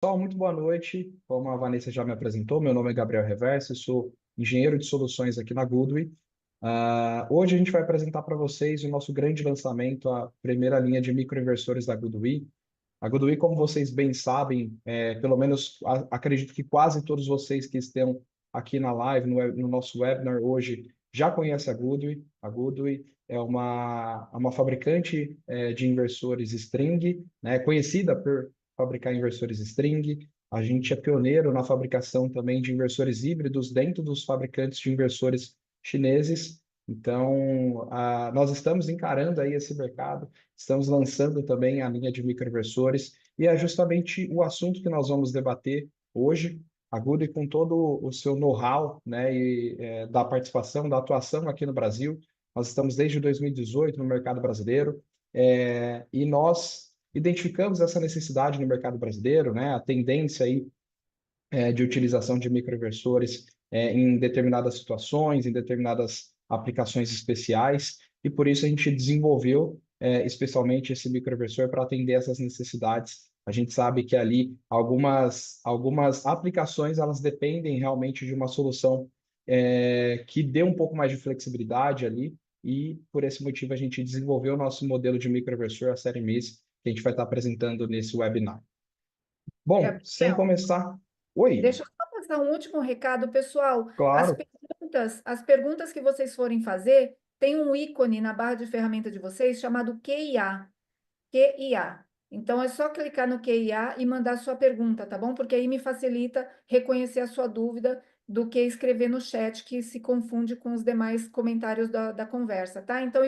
Pessoal, muito boa noite. Como a Vanessa já me apresentou, meu nome é Gabriel Reverso, sou engenheiro de soluções aqui na Goodway. Hoje a gente vai apresentar para vocês o nosso grande lançamento, a primeira linha de microinversores da Goodway. A Goodway, como vocês bem sabem, pelo menos acredito que quase todos vocês que estão aqui na live, no nosso webinar hoje, já conhecem a Goodway. A Goodway é uma fabricante de inversores string, né, conhecida por fabricar inversores string. A gente é pioneiro na fabricação também de inversores híbridos dentro dos fabricantes de inversores chineses. Então, nós estamos encarando aí esse mercado, estamos lançando também a linha de microinversores, e é justamente o assunto que nós vamos debater hoje. A Goodway, com todo o seu know-how, né, da participação, da atuação aqui no Brasil, nós estamos desde 2018 no mercado brasileiro, e nós identificamos essa necessidade no mercado brasileiro, né, a tendência aí de utilização de microinversores em determinadas situações, em determinadas aplicações especiais, e por isso a gente desenvolveu especialmente esse microinversor para atender essas necessidades. A gente sabe que ali algumas aplicações elas dependem realmente de uma solução que dê um pouco mais de flexibilidade ali, e por esse motivo a gente desenvolveu o nosso modelo de microinversor, a série MIS, que a gente vai estar apresentando nesse webinar. Bom, sem Gabriel, começar. Oi, deixa eu só passar um último recado, pessoal. claro. As perguntas que vocês forem fazer, tem um ícone na barra de ferramenta de vocês chamado QIA. QIA. Então é só clicar no QIA e mandar sua pergunta, tá bom? Porque aí me facilita reconhecer a sua dúvida do que escrever no chat, que se confunde com os demais comentários da conversa, tá? Então,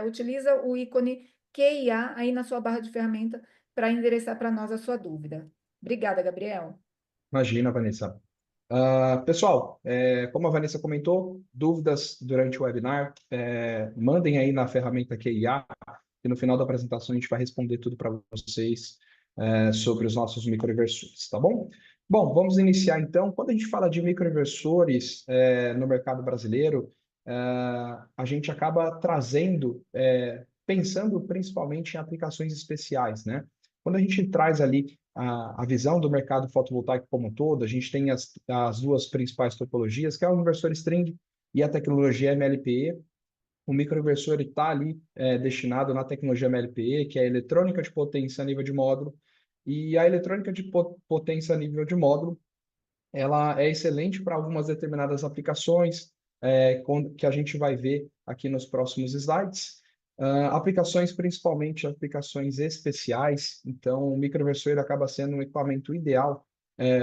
utiliza o ícone QIA aí na sua barra de ferramenta para endereçar para nós a sua dúvida. Obrigada, Gabriel. Imagina, Vanessa. Pessoal, como a Vanessa comentou, dúvidas durante o webinar, mandem aí na ferramenta QIA, e no final da apresentação a gente vai responder tudo para vocês sobre os nossos microinversores, tá bom? Bom, vamos iniciar então. Quando a gente fala de microinversores no mercado brasileiro, é, a gente acaba trazendo, pensando principalmente em aplicações especiais, né? Quando a gente traz ali a visão do mercado fotovoltaico como um todo, a gente tem as duas principais topologias, que é o inversor string e a tecnologia MLPE. O microinversor está ali destinado na tecnologia MLPE, que é a eletrônica de potência a nível de módulo, e a eletrônica de potência a nível de módulo, ela é excelente para algumas determinadas aplicações, que a gente vai ver aqui nos próximos slides. Aplicações, principalmente aplicações especiais, então o microinversor acaba sendo um equipamento ideal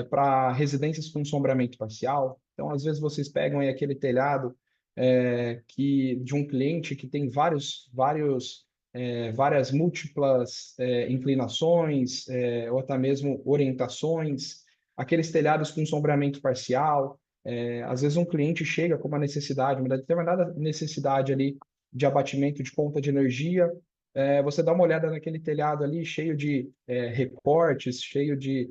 para residências com sombreamento parcial. Então, às vezes vocês pegam aí aquele telhado de um cliente que tem várias múltiplas inclinações, ou até mesmo orientações, aqueles telhados com sombreamento parcial. Às vezes um cliente chega com uma determinada necessidade ali de abatimento de conta de energia. Você dá uma olhada naquele telhado ali cheio de recortes, cheio de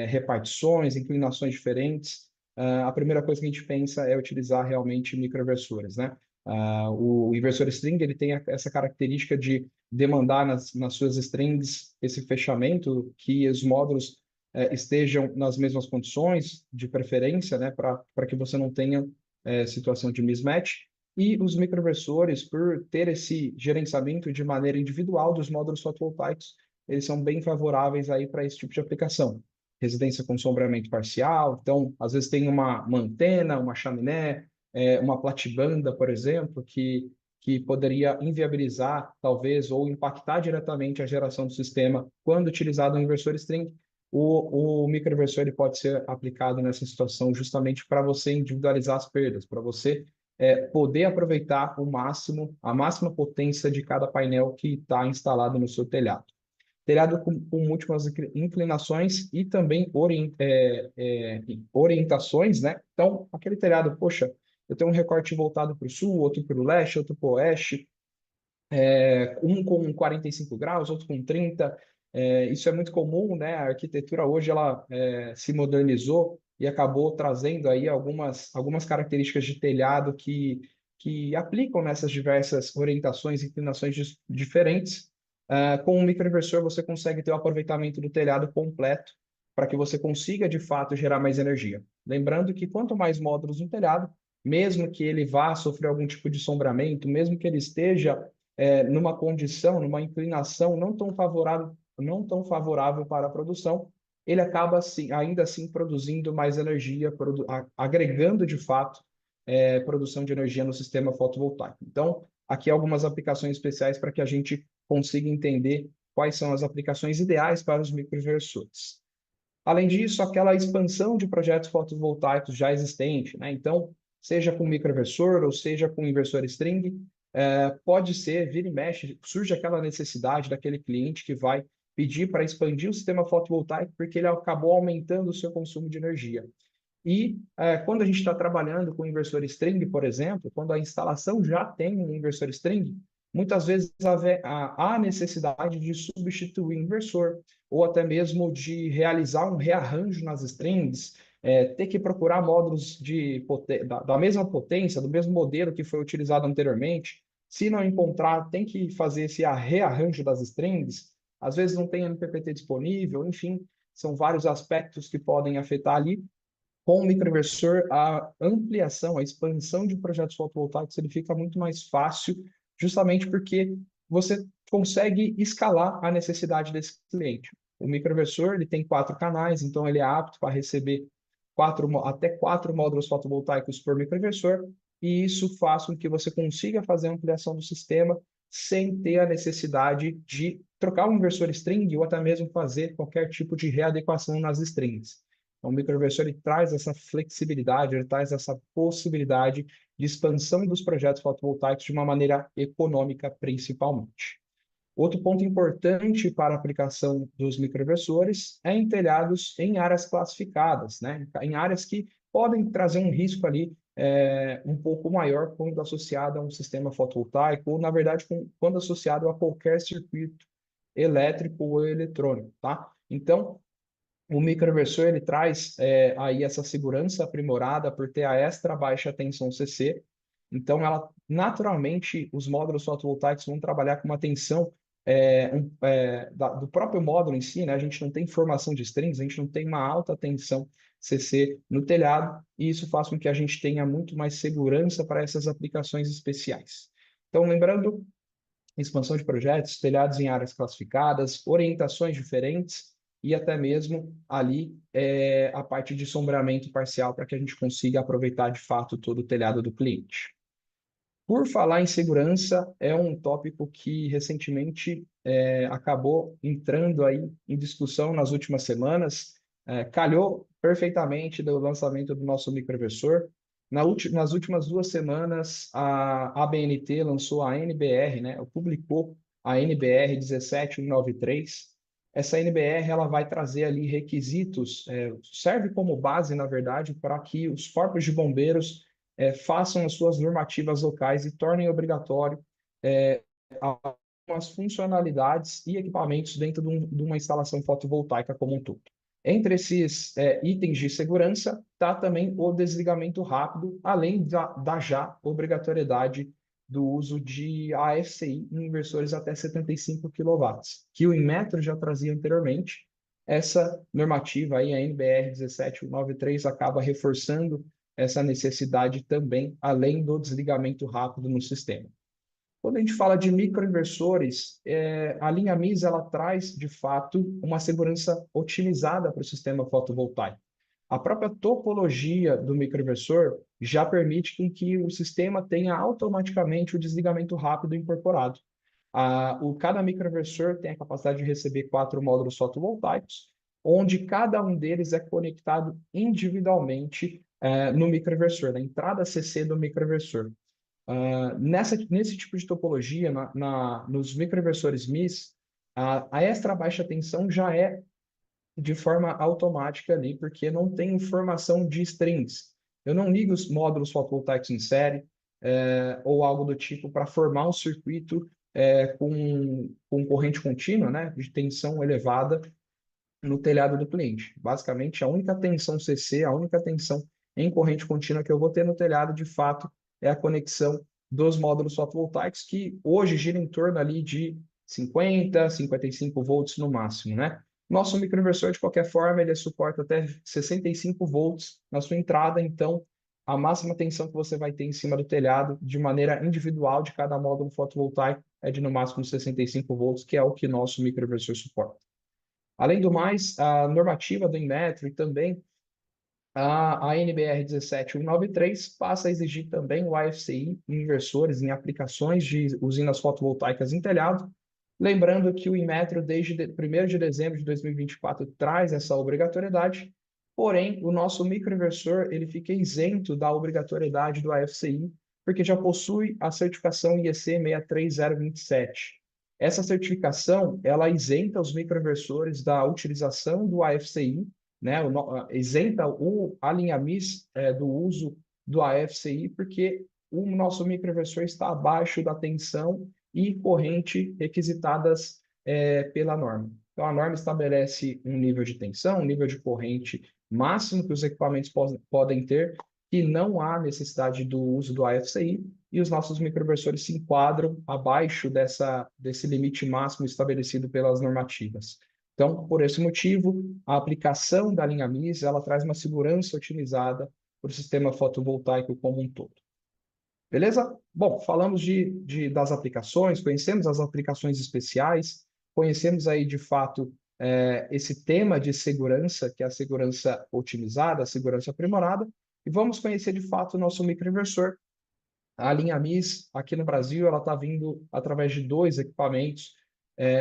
repartições, inclinações diferentes. A primeira coisa que a gente pensa é utilizar realmente microinversores, né? O inversor string ele tem essa característica de demandar nas suas strings esse fechamento, que os módulos estejam nas mesmas condições, de preferência, né, para que você não tenha situação de mismatch. E os microinversores, por ter esse gerenciamento de maneira individual dos módulos fotovoltaicos, eles são bem favoráveis aí para esse tipo de aplicação. Residência com sombreamento parcial, então, às vezes tem uma antena, uma chaminé, uma platibanda, por exemplo, que poderia inviabilizar, talvez, ou impactar diretamente a geração do sistema quando utilizado um inversor string. O microinversor ele pode ser aplicado nessa situação justamente para você individualizar as perdas, para você poder aproveitar a máxima potência de cada painel que está instalado no seu telhado. Telhado com múltiplas inclinações e também orientações, né? Então, aquele telhado, poxa, eu tenho um recorte voltado para o sul, outro para o leste, outro para o oeste, um com 45 graus, outro com 30. Isso é muito comum, né? A arquitetura hoje ela se modernizou e acabou trazendo aí algumas características de telhado que aplicam nessas diversas orientações e inclinações diferentes. Com o microinversor você consegue ter o aproveitamento do telhado completo, para que você consiga, de fato, gerar mais energia. Lembrando que quanto mais módulos no telhado, mesmo que ele vá sofrer algum tipo de sombramento, mesmo que ele esteja numa condição, numa inclinação não tão favorável para a produção, ele acaba assim, ainda assim produzindo mais energia, agregando de fato produção de energia no sistema fotovoltaico. Então, aqui algumas aplicações especiais para que a gente consiga entender quais são as aplicações ideais para os microinversores. Além disso, aquela expansão de projetos fotovoltaicos já existentes, né? Então, seja com microinversor ou seja com inversor string, pode ser, vira e mexe, surge aquela necessidade daquele cliente que vai pedir para expandir o sistema fotovoltaico porque ele acabou aumentando o seu consumo de energia. E quando a gente está trabalhando com inversor string, por exemplo, quando a instalação já tem um inversor string, muitas vezes há necessidade de substituir o inversor, ou até mesmo de realizar um rearranjo nas strings, ter que procurar módulos da mesma potência, do mesmo modelo que foi utilizado anteriormente. Se não encontrar, tem que fazer esse rearranjo das strings. Às vezes não tem MPPT disponível, enfim, são vários aspectos que podem afetar ali. Com o microinversor, a ampliação, a expansão de projetos fotovoltaicos, ele fica muito mais fácil, justamente porque você consegue escalar a necessidade desse cliente. O microinversor, ele tem 4 canais, então ele é apto para receber até 4 módulos fotovoltaicos por microinversor, e isso faz com que você consiga fazer a ampliação do sistema sem ter a necessidade de trocar um inversor string ou até mesmo fazer qualquer tipo de readequação nas strings. Então, o microinversor ele traz essa flexibilidade, ele traz essa possibilidade de expansão dos projetos fotovoltaicos de uma maneira econômica, principalmente. Outro ponto importante para a aplicação dos microinversores é em telhados em áreas classificadas, né? Em áreas que podem trazer um risco ali um pouco maior quando associado a um sistema fotovoltaico, ou, na verdade, quando associado a qualquer circuito elétrico ou eletrônico, tá? Então, o microinversor ele traz aí essa segurança aprimorada por ter a extra baixa tensão CC. Então, naturalmente, os módulos fotovoltaicos vão trabalhar com uma tensão do próprio módulo em si, né? A gente não tem formação de strings, a gente não tem uma alta tensão CC no telhado, e isso faz com que a gente tenha muito mais segurança para essas aplicações especiais. Então, lembrando, expansão de projetos, telhados em áreas classificadas, orientações diferentes, e até mesmo ali a parte de sombreamento parcial para que a gente consiga aproveitar de fato todo o telhado do cliente. Por falar em segurança, é um tópico que recentemente acabou entrando aí em discussão nas últimas semanas, calhou perfeitamente do lançamento do nosso microinversor. Nas últimas 2 semanas, a ABNT lançou a NBR, né, publicou a NBR 17193. Essa NBR ela vai trazer ali requisitos, serve como base, na verdade, para que os corpos de bombeiros façam as suas normativas locais e tornem obrigatório algumas funcionalidades e equipamentos dentro de uma instalação fotovoltaica como um todo. Entre esses itens de segurança, está também o desligamento rápido, além da já obrigatoriedade do uso de AFCI em inversores até 75 kW, que o Inmetro já trazia anteriormente. Essa normativa aí, a NBR 17193, acaba reforçando essa necessidade também, além do desligamento rápido no sistema. Quando a gente fala de microinversores, a linha MIS ela traz, de fato, uma segurança otimizada para o sistema fotovoltaico. A própria topologia do microinversor já permite que o sistema tenha automaticamente o desligamento rápido incorporado. Cada microinversor tem a capacidade de receber 4 módulos fotovoltaicos, onde cada um deles é conectado individualmente no microinversor, na entrada CC do microinversor. Nesse tipo de topologia, nos microinversores MIS, a extra baixa tensão já é de forma automática ali, porque não tem informação de strings. Eu não ligo os módulos fotovoltaicos em série ou algo do tipo para formar um circuito com corrente contínua, né, de tensão elevada no telhado do cliente. Basicamente, a única tensão CC, a única tensão em corrente contínua que eu vou ter no telhado, de fato, é a conexão dos módulos fotovoltaicos, que hoje gira em torno ali de 50, 55 volts no máximo, né? Nosso microinversor, de qualquer forma, ele suporta até 65 volts na sua entrada, então a máxima tensão que você vai ter em cima do telhado, de maneira individual de cada módulo fotovoltaico, é de no máximo 65 volts, que é o que nosso microinversor suporta. Além do mais, a normativa do Inmetro e também a NBR 17193 passa a exigir também o AFCI em inversores, em aplicações de usinas fotovoltaicas em telhado. Lembrando que o Inmetro, desde 1º de dezembro de 2024, traz essa obrigatoriedade, porém, o nosso microinversor ele fica isento da obrigatoriedade do AFCI, porque já possui a certificação IEC 63027. Essa certificação, ela isenta os microinversores da utilização do AFCI, né, isenta a linha MIS do uso do AFCI, porque o nosso microinversor está abaixo da tensão e corrente requisitadas pela norma. Então, a norma estabelece um nível de tensão, um nível de corrente máximo que os equipamentos podem ter, que não há necessidade do uso do AFCI, e os nossos microinversores se enquadram abaixo desse limite máximo estabelecido pelas normativas. Então, por esse motivo, a aplicação da linha MIS, ela traz uma segurança otimizada para o sistema fotovoltaico como um todo. Beleza? Bom, falamos das aplicações, conhecemos as aplicações especiais, conhecemos aí, de fato, esse tema de segurança, que é a segurança otimizada, a segurança aprimorada, e vamos conhecer, de fato, o nosso microinversor. A linha MIS, aqui no Brasil, ela está vindo através de dois equipamentos,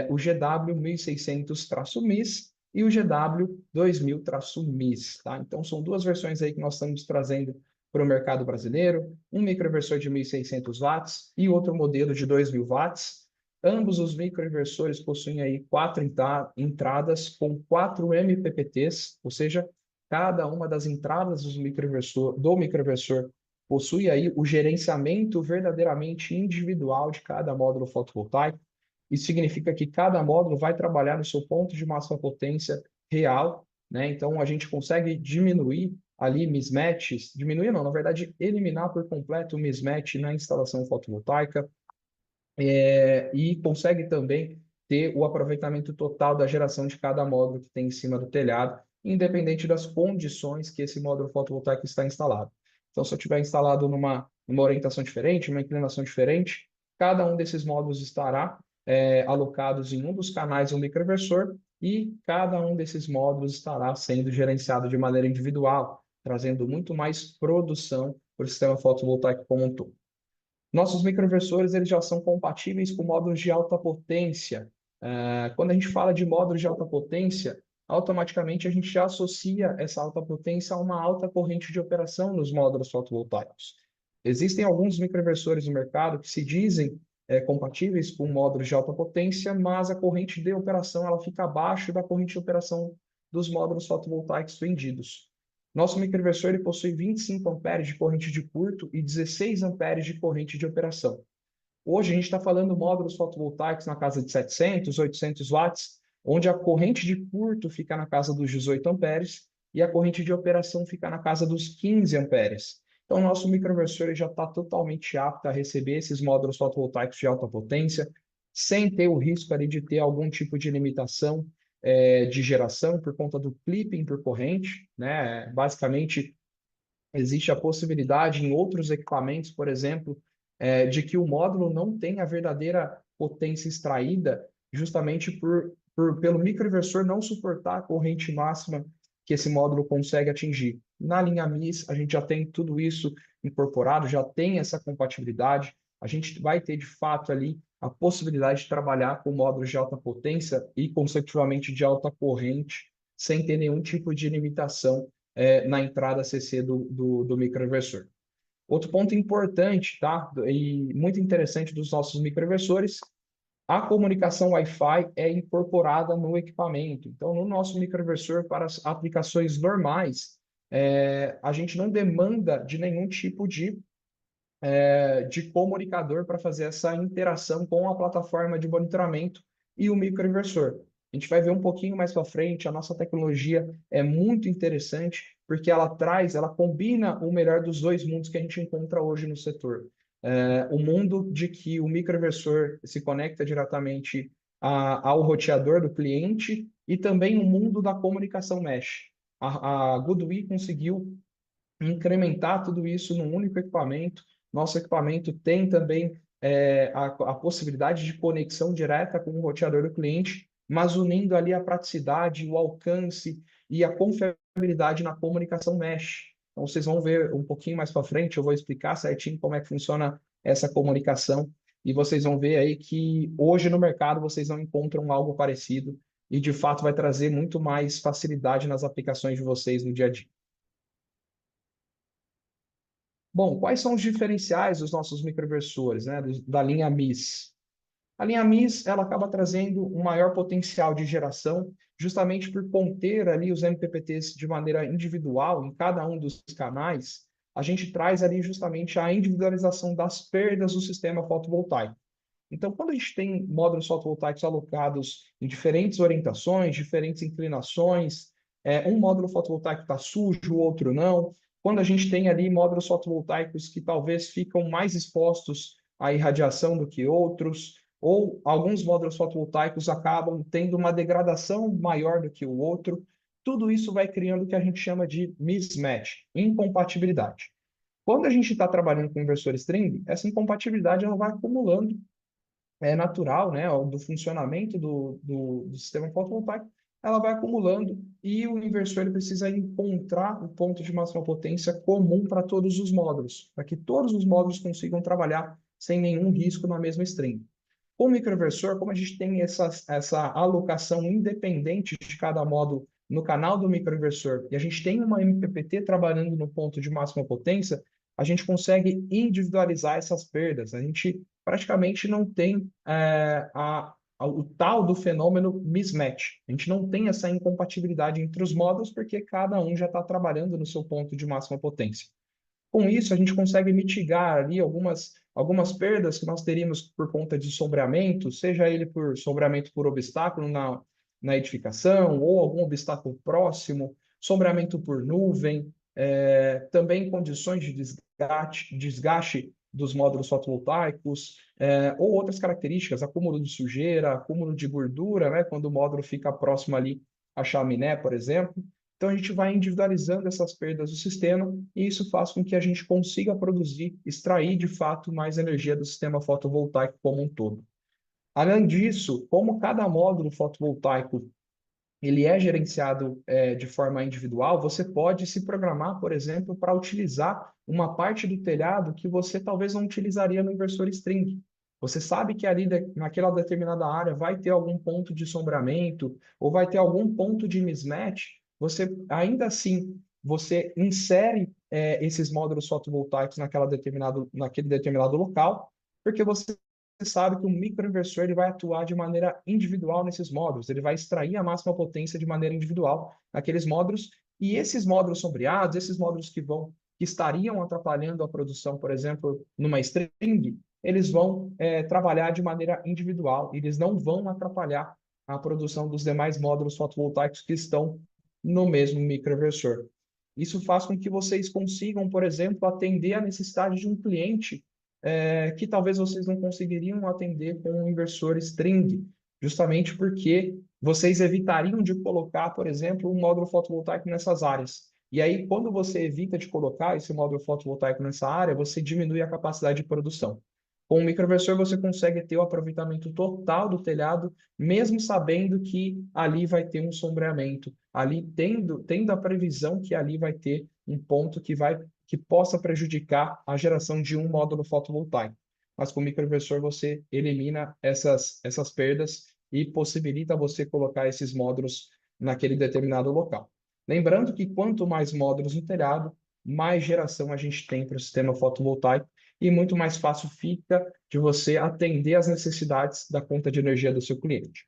o GW 1600-MIS e o GW 2000-MIS, tá? Então, são duas versões aí que nós estamos trazendo para o mercado brasileiro, um microinversor de 1.600 watts e outro modelo de 2.000 watts. Ambos os microinversores possuem aí 4 entradas com 4 MPPTs, ou seja, cada uma das entradas do microinversor possui aí o gerenciamento verdadeiramente individual de cada módulo fotovoltaico. Isso significa que cada módulo vai trabalhar no seu ponto de máxima potência real, né? Então, a gente consegue diminuir ali mismatches, diminuir não, na verdade, eliminar por completo o mismatch na instalação fotovoltaica, e consegue também ter o aproveitamento total da geração de cada módulo que tem em cima do telhado, independente das condições que esse módulo fotovoltaico está instalado. Então, se eu tiver instalado numa orientação diferente, uma inclinação diferente, cada um desses módulos estará alocados em um dos canais do microinversor e cada um desses módulos estará sendo gerenciado de maneira individual, trazendo muito mais produção para o sistema fotovoltaico como um todo. Nossos microinversores eles já são compatíveis com módulos de alta potência. Quando a gente fala de módulos de alta potência, automaticamente a gente já associa essa alta potência a uma alta corrente de operação nos módulos fotovoltaicos. Existem alguns microinversores no mercado que se dizem compatíveis com módulos de alta potência, mas a corrente de operação ela fica abaixo da corrente de operação dos módulos fotovoltaicos vendidos. Nosso microinversor ele possui 25 amperes de corrente de curto e 16 amperes de corrente de operação. Hoje a gente está falando de módulos fotovoltaicos na casa de 700, 800 watts, onde a corrente de curto fica na casa dos 18 amperes e a corrente de operação fica na casa dos 15 amperes. Então, o nosso microinversor já está totalmente apto a receber esses módulos fotovoltaicos de alta potência, sem ter o risco ali de ter algum tipo de limitação de geração por conta do clipping por corrente, né? Basicamente, existe a possibilidade em outros equipamentos, por exemplo, de que o módulo não tenha a verdadeira potência extraída, justamente pelo microinversor não suportar a corrente máxima que esse módulo consegue atingir. Na linha MIS, a gente já tem tudo isso incorporado, já tem essa compatibilidade, a gente vai ter de fato ali a possibilidade de trabalhar com módulos de alta potência e, consecutivamente, de alta corrente, sem ter nenhum tipo de limitação na entrada CC do microinversor. Outro ponto importante, tá? E muito interessante dos nossos microinversores, a comunicação Wi-Fi é incorporada no equipamento. Então, no nosso microinversor, para as aplicações normais, a gente não demanda de nenhum tipo de comunicador para fazer essa interação com a plataforma de monitoramento e o microinversor. A gente vai ver um pouquinho mais para frente, a nossa tecnologia é muito interessante, porque ela combina o melhor dos dois mundos que a gente encontra hoje no setor. O mundo de que o microinversor se conecta diretamente ao roteador do cliente e também o mundo da comunicação mesh. A Goodwe conseguiu incrementar tudo isso num único equipamento. Nosso equipamento tem também a possibilidade de conexão direta com o roteador do cliente, mas unindo ali a praticidade, o alcance e a confiabilidade na comunicação mesh. Então, vocês vão ver um pouquinho mais para frente, eu vou explicar certinho como é que funciona essa comunicação, e vocês vão ver aí que hoje no mercado vocês não encontram algo parecido, e de fato vai trazer muito mais facilidade nas aplicações de vocês no dia a dia. Bom, quais são os diferenciais dos nossos microinversores, né, da linha MIS? A linha MIS, ela acaba trazendo um maior potencial de geração, justamente por conter ali os MPPTs de maneira individual em cada um dos canais. A gente traz ali justamente a individualização das perdas do sistema fotovoltaico. Então, quando a gente tem módulos fotovoltaicos alocados em diferentes orientações, diferentes inclinações, um módulo fotovoltaico está sujo, o outro não. Quando a gente tem ali módulos fotovoltaicos que talvez ficam mais expostos à irradiação do que outros, ou alguns módulos fotovoltaicos acabam tendo uma degradação maior do que o outro, tudo isso vai criando o que a gente chama de mismatch, incompatibilidade. Quando a gente está trabalhando com inversor string, essa incompatibilidade ela vai acumulando, é natural, né, do funcionamento do sistema fotovoltaico, ela vai acumulando e o inversor ele precisa encontrar o ponto de máxima potência comum para todos os módulos, para que todos os módulos consigam trabalhar sem nenhum risco na mesma string. Com o microinversor, como a gente tem essa alocação independente de cada módulo no canal do microinversor e a gente tem uma MPPT trabalhando no ponto de máxima potência, a gente consegue individualizar essas perdas. A gente praticamente não tem o tal do fenômeno mismatch. A gente não tem essa incompatibilidade entre os módulos porque cada um já está trabalhando no seu ponto de máxima potência. Com isso, a gente consegue mitigar ali algumas perdas que nós teríamos por conta de sombreamento, seja ele por sombreamento por obstáculo na edificação, ou algum obstáculo próximo, sombreamento por nuvem, também condições de desgaste dos módulos fotovoltaicos, ou outras características, acúmulo de sujeira, acúmulo de gordura, né, quando o módulo fica próximo ali à chaminé, por exemplo. Então, a gente vai individualizando essas perdas do sistema e isso faz com que a gente consiga produzir, extrair de fato mais energia do sistema fotovoltaico como um todo. Além disso, como cada módulo fotovoltaico ele é gerenciado de forma individual, você pode se programar, por exemplo, para utilizar uma parte do telhado que você talvez não utilizaria no inversor string. Você sabe que ali naquela determinada área vai ter algum ponto de sombreamento ou vai ter algum ponto de mismatch. Você ainda assim você insere esses módulos fotovoltaicos naquele determinado local, porque você sabe que o microinversor ele vai atuar de maneira individual nesses módulos, ele vai extrair a máxima potência de maneira individual naqueles módulos, e esses módulos sombreados, esses módulos que estariam atrapalhando a produção, por exemplo, numa string, eles vão trabalhar de maneira individual, eles não vão atrapalhar a produção dos demais módulos fotovoltaicos que estão no mesmo microinversor. Isso faz com que vocês consigam, por exemplo, atender a necessidade de um cliente que talvez vocês não conseguiriam atender com um inversor string, justamente porque vocês evitariam de colocar, por exemplo, um módulo fotovoltaico nessas áreas. E aí, quando você evita de colocar esse módulo fotovoltaico nessa área, você diminui a capacidade de produção. Com o microinversor, você consegue ter o aproveitamento total do telhado, mesmo sabendo que ali vai ter um sombreamento, ali tendo a previsão que ali vai ter um ponto que possa prejudicar a geração de um módulo fotovoltaico. Mas com o microinversor você elimina essas perdas e possibilita você colocar esses módulos naquele determinado local. Lembrando que quanto mais módulos no telhado, mais geração a gente tem para o sistema fotovoltaico e muito mais fácil fica de você atender às necessidades da conta de energia do seu cliente.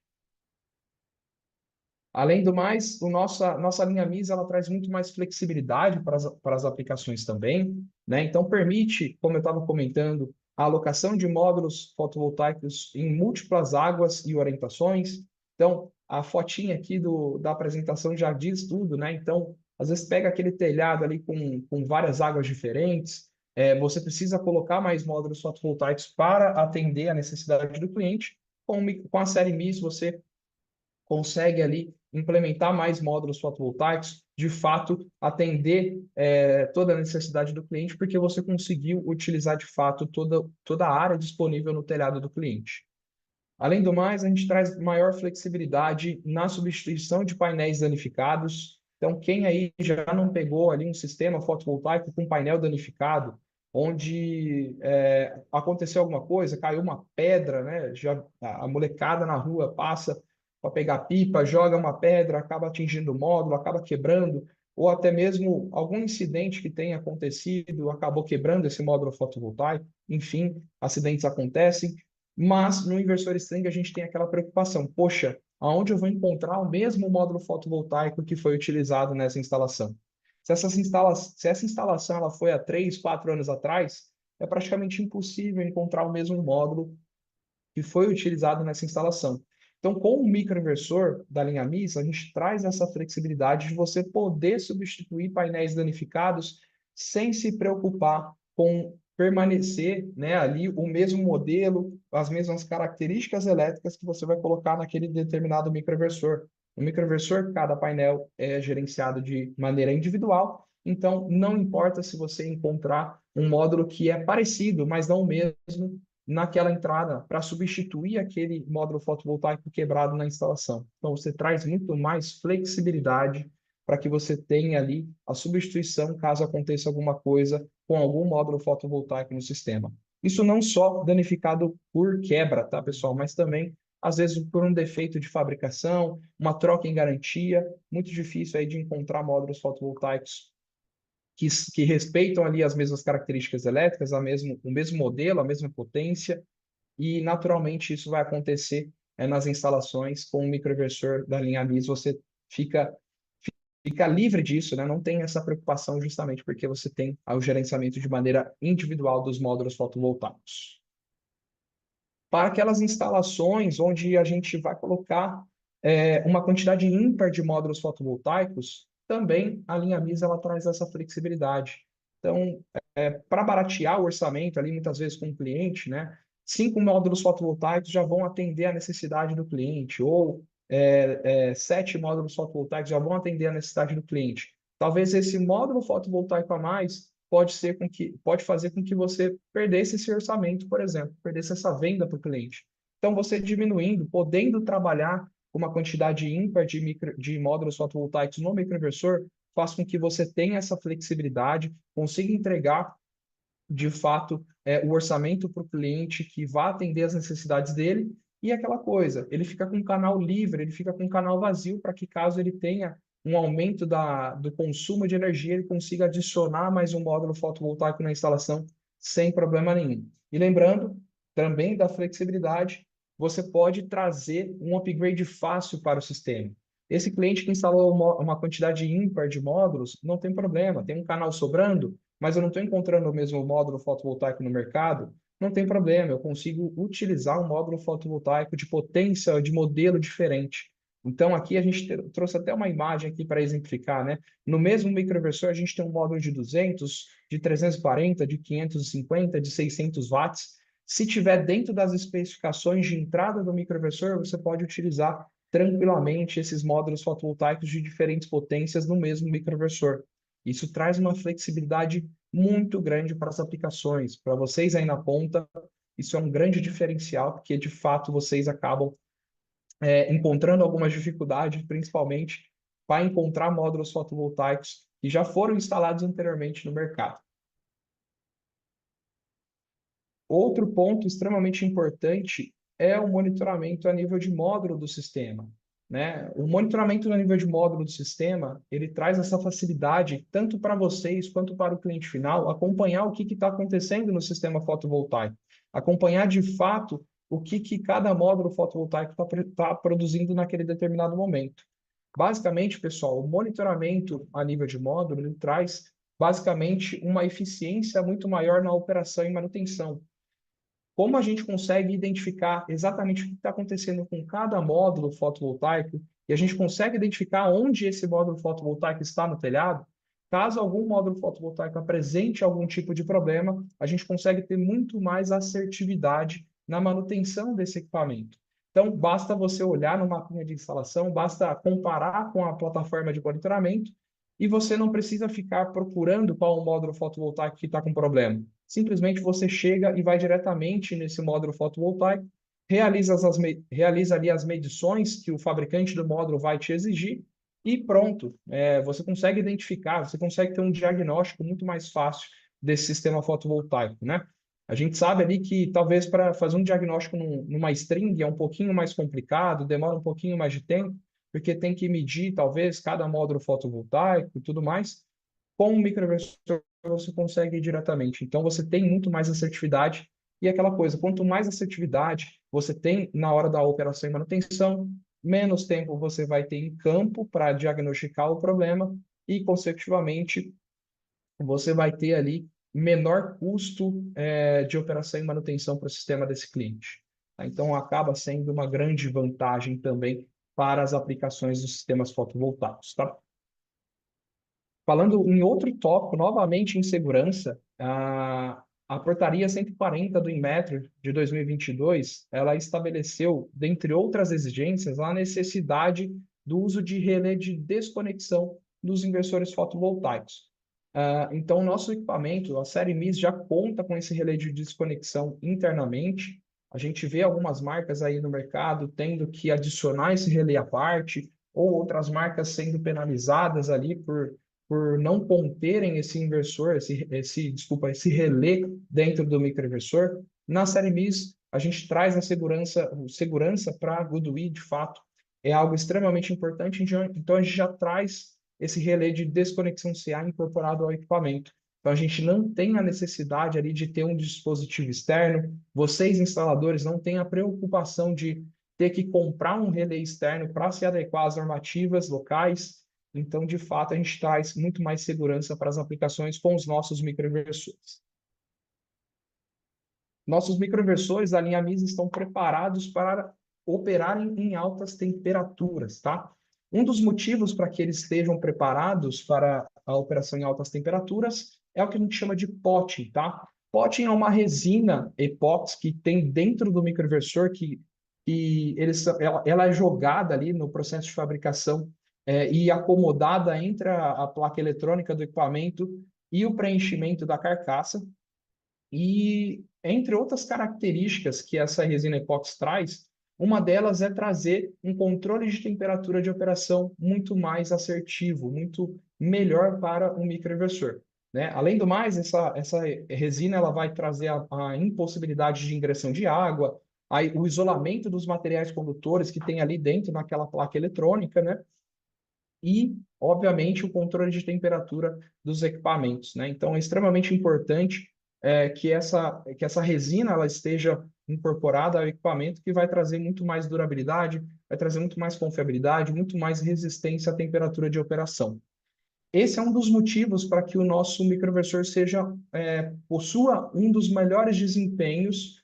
Além do mais, nossa linha MIS ela traz muito mais flexibilidade para as aplicações também, né? Então, permite, como eu estava comentando, a alocação de módulos fotovoltaicos em múltiplas águas e orientações. Então, a fotinha aqui da apresentação já diz tudo, né? Então, às vezes pega aquele telhado ali com várias águas diferentes, você precisa colocar mais módulos fotovoltaicos para atender a necessidade do cliente. Com a série MIS, você consegue ali implementar mais módulos fotovoltaicos, de fato atender toda a necessidade do cliente, porque você conseguiu utilizar de fato toda a área disponível no telhado do cliente. Além do mais, a gente traz maior flexibilidade na substituição de painéis danificados. Então, quem aí já não pegou ali um sistema fotovoltaico com painel danificado, onde aconteceu alguma coisa, caiu uma pedra, né? Já, a molecada na rua passa para pegar pipa, joga uma pedra, acaba atingindo o módulo, acaba quebrando, ou até mesmo algum incidente que tenha acontecido, acabou quebrando esse módulo fotovoltaico. Enfim, acidentes acontecem. Mas no inversor string a gente tem aquela preocupação, poxa, aonde eu vou encontrar o mesmo módulo fotovoltaico que foi utilizado nessa instalação? Se essa instalação ela foi há 3, 4 anos atrás, é praticamente impossível encontrar o mesmo módulo que foi utilizado nessa instalação. Então, com o microinversor da linha MIS, a gente traz essa flexibilidade de você poder substituir painéis danificados sem se preocupar com permanecer, né, ali o mesmo modelo, as mesmas características elétricas que você vai colocar naquele determinado microinversor. No microinversor, cada painel é gerenciado de maneira individual, então não importa se você encontrar um módulo que é parecido, mas não o mesmo, naquela entrada para substituir aquele módulo fotovoltaico quebrado na instalação. Então, você traz muito mais flexibilidade para que você tenha ali a substituição caso aconteça alguma coisa com algum módulo fotovoltaico no sistema. Isso não só danificado por quebra, tá, pessoal? Mas também, às vezes, por um defeito de fabricação, uma troca em garantia. Muito difícil aí de encontrar módulos fotovoltaicos que respeitam ali as mesmas características elétricas, o mesmo modelo, a mesma potência, e naturalmente isso vai acontecer nas instalações com o microinversor da linha MIS, você fica, fica livre disso, né? Não tem essa preocupação justamente porque você tem o gerenciamento de maneira individual dos módulos fotovoltaicos. Para aquelas instalações onde a gente vai colocar uma quantidade ímpar de módulos fotovoltaicos, também a linha MIS ela traz essa flexibilidade. Então, para baratear o orçamento ali, muitas vezes com o cliente, né? 5 módulos fotovoltaicos já vão atender a necessidade do cliente, ou 7 módulos fotovoltaicos já vão atender a necessidade do cliente. Talvez esse módulo fotovoltaico a mais pode fazer com que você perdesse esse orçamento, por exemplo, perdesse essa venda para o cliente. Então, você diminuindo, podendo trabalhar com uma quantidade ímpar de módulos fotovoltaicos no microinversor, faz com que você tenha essa flexibilidade, consiga entregar, de fato, o orçamento para o cliente que vá atender as necessidades dele, e aquela coisa, ele fica com um canal livre, ele fica com um canal vazio para que caso ele tenha um aumento do consumo de energia, ele consiga adicionar mais um módulo fotovoltaico na instalação sem problema nenhum. E lembrando também da flexibilidade, você pode trazer um upgrade fácil para o sistema. Esse cliente que instalou uma quantidade ímpar de módulos, não tem problema, tem um canal sobrando, mas eu não estou encontrando o mesmo módulo fotovoltaico no mercado, não tem problema, eu consigo utilizar um módulo fotovoltaico de potência, de modelo diferente. Então, aqui a gente trouxe até uma imagem aqui para exemplificar, né? No mesmo microinversor, a gente tem um módulo de 200, de 340, de 550, de 600 watts. Se tiver dentro das especificações de entrada do microinversor, você pode utilizar tranquilamente esses módulos fotovoltaicos de diferentes potências no mesmo microinversor. Isso traz uma flexibilidade muito grande para as aplicações. Para vocês aí na ponta, isso é um grande diferencial, porque de fato vocês acabam encontrando algumas dificuldades, principalmente para encontrar módulos fotovoltaicos que já foram instalados anteriormente no mercado. Outro ponto extremamente importante é o monitoramento a nível de módulo do sistema, né? O monitoramento a nível de módulo do sistema, ele traz essa facilidade tanto para vocês quanto para o cliente final acompanhar o que está acontecendo no sistema fotovoltaico, acompanhar de fato o que cada módulo fotovoltaico está produzindo naquele determinado momento. Basicamente, pessoal, o monitoramento a nível de módulo, ele traz basicamente uma eficiência muito maior na operação e manutenção. Como a gente consegue identificar exatamente o que está acontecendo com cada módulo fotovoltaico e a gente consegue identificar onde esse módulo fotovoltaico está no telhado, caso algum módulo fotovoltaico apresente algum tipo de problema, a gente consegue ter muito mais assertividade na manutenção desse equipamento. Então, basta você olhar no mapinha de instalação, basta comparar com a plataforma de monitoramento e você não precisa ficar procurando qual o módulo fotovoltaico que está com problema. Simplesmente você chega e vai diretamente nesse módulo fotovoltaico, realiza ali as medições que o fabricante do módulo vai te exigir e pronto. Você consegue identificar, você consegue ter um diagnóstico muito mais fácil desse sistema fotovoltaico, né? A gente sabe ali que talvez para fazer um diagnóstico numa string é um pouquinho mais complicado, demora um pouquinho mais de tempo, porque tem que medir talvez cada módulo fotovoltaico e tudo mais. Com um microinversor você consegue ir diretamente. Então você tem muito mais assertividade e aquela coisa, quanto mais assertividade você tem na hora da operação e manutenção, menos tempo você vai ter em campo para diagnosticar o problema e, consecutivamente, você vai ter ali menor custo de operação e manutenção para o sistema desse cliente. Tá? Então, acaba sendo uma grande vantagem também para as aplicações dos sistemas fotovoltaicos. Tá? Falando em outro tópico, novamente em segurança, a portaria 140 do Inmetro de 2022, ela estabeleceu, dentre outras exigências, a necessidade do uso de relé de desconexão dos inversores fotovoltaicos. Então, o nosso equipamento, a série MIS, já conta com esse relé de desconexão internamente. A gente vê algumas marcas aí no mercado tendo que adicionar esse relé à parte, ou outras marcas sendo penalizadas ali por não conterem esse inversor, esse relé dentro do microinversor. Na série MIS, a gente traz a segurança para a Goodwee, de fato, é algo extremamente importante, então a gente já traz esse relé de desconexão CA incorporado ao equipamento. Então a gente não tem a necessidade ali de ter um dispositivo externo, vocês instaladores não têm a preocupação de ter que comprar um relé externo para se adequar às normativas locais. Então, de fato, a gente traz muito mais segurança para as aplicações com os nossos microinversores. Nossos microinversores da linha MIS estão preparados para operarem em altas temperaturas, tá? Um dos motivos para que eles estejam preparados para a operação em altas temperaturas é o que a gente chama de potting, tá? Potting é uma resina epóxi que tem dentro do microinversor ela é jogada ali no processo de fabricação e acomodada entre a placa eletrônica do equipamento e o preenchimento da carcaça. E, entre outras características que essa resina epóxi traz, uma delas é trazer um controle de temperatura de operação muito mais assertivo, muito melhor para o microinversor. Né? Além do mais, essa resina ela vai trazer a impossibilidade de ingressão de água, o isolamento dos materiais condutores que tem ali dentro naquela placa eletrônica, né? E, obviamente, o controle de temperatura dos equipamentos. Né? Então, é extremamente importante que essa resina ela esteja incorporada ao equipamento, que vai trazer muito mais durabilidade, vai trazer muito mais confiabilidade, muito mais resistência à temperatura de operação. Esse é um dos motivos para que o nosso microinversor possua um dos melhores desempenhos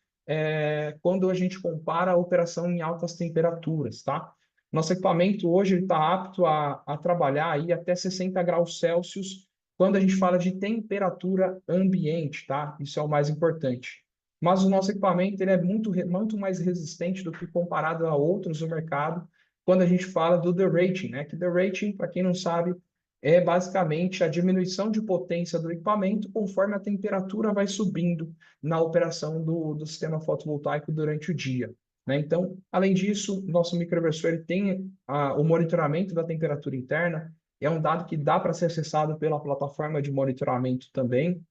quando a gente compara a operação em altas temperaturas, tá? Nosso equipamento hoje está apto a trabalhar aí até 60 graus Celsius quando a gente fala de temperatura ambiente, tá? Isso é o mais importante. Mas o nosso equipamento ele é muito mais resistente do que comparado a outros no mercado quando a gente fala do derating, né? Que derating, para quem não sabe, é basicamente a diminuição de potência do equipamento conforme a temperatura vai subindo na operação do sistema fotovoltaico durante o dia. Né? Então, além disso, nosso microinversor ele tem o monitoramento da temperatura interna, é um dado que dá para ser acessado pela plataforma de monitoramento também.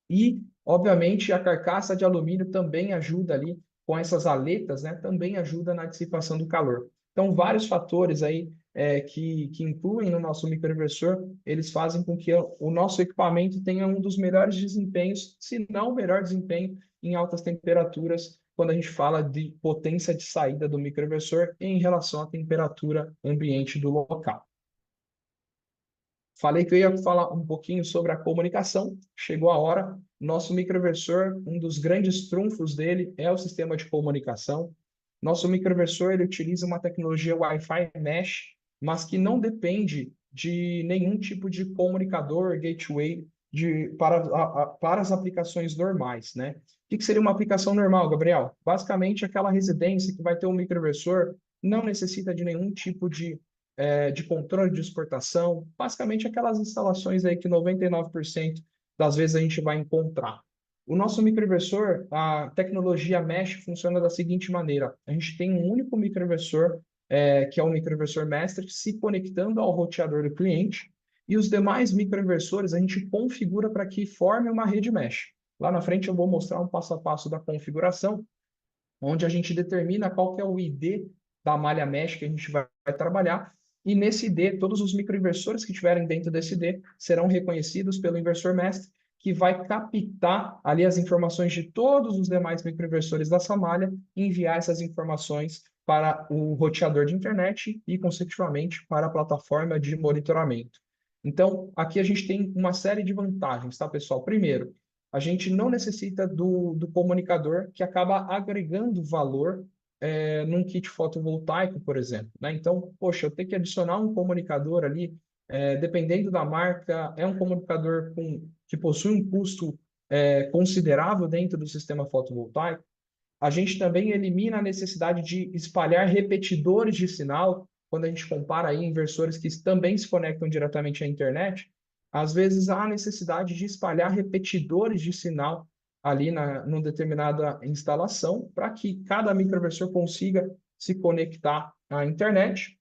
E, obviamente, a carcaça de alumínio também ajuda ali com essas aletas, né? Também ajuda na dissipação do calor. Então, vários fatores aí que incluem no nosso microinversor, eles fazem com que o nosso equipamento tenha um dos melhores desempenhos, se não o melhor desempenho, em altas temperaturas, quando a gente fala de potência de saída do microinversor em relação à temperatura ambiente do local. Falei que eu ia falar um pouquinho sobre a comunicação. Chegou a hora. Nosso microinversor, um dos grandes trunfos dele é o sistema de comunicação. Nosso microinversor ele utiliza uma tecnologia Wi-Fi Mesh, mas que não depende de nenhum tipo de comunicador, gateway para as aplicações normais, né? O que seria uma aplicação normal, Gabriel? Basicamente, aquela residência que vai ter um microinversor não necessita de nenhum tipo de controle de exportação, basicamente aquelas instalações aí que 99% das vezes a gente vai encontrar. O nosso microinversor, a tecnologia Mesh funciona da seguinte maneira: a gente tem um único microinversor, que é o microinversor master, se conectando ao roteador do cliente, e os demais microinversores a gente configura para que forme uma rede Mesh. Lá na frente eu vou mostrar um passo a passo da configuração, onde a gente determina qual que é o ID da malha mesh que a gente vai trabalhar, e nesse ID, todos os microinversores que estiverem dentro desse ID serão reconhecidos pelo inversor mestre, que vai captar ali as informações de todos os demais microinversores dessa malha e enviar essas informações para o roteador de internet e, consecutivamente, para a plataforma de monitoramento. Então, aqui a gente tem uma série de vantagens, tá, pessoal? Primeiro, a gente não necessita do comunicador que acaba agregando valor num kit fotovoltaico, por exemplo, né? Então, poxa, eu tenho que adicionar um comunicador ali, dependendo da marca, é um comunicador que possui um custo considerável dentro do sistema fotovoltaico. A gente também elimina a necessidade de espalhar repetidores de sinal, quando a gente compara aí inversores que também se conectam diretamente à internet. Às vezes há a necessidade de espalhar repetidores de sinal ali numa determinada instalação, para que cada microinversor consiga se conectar à internet.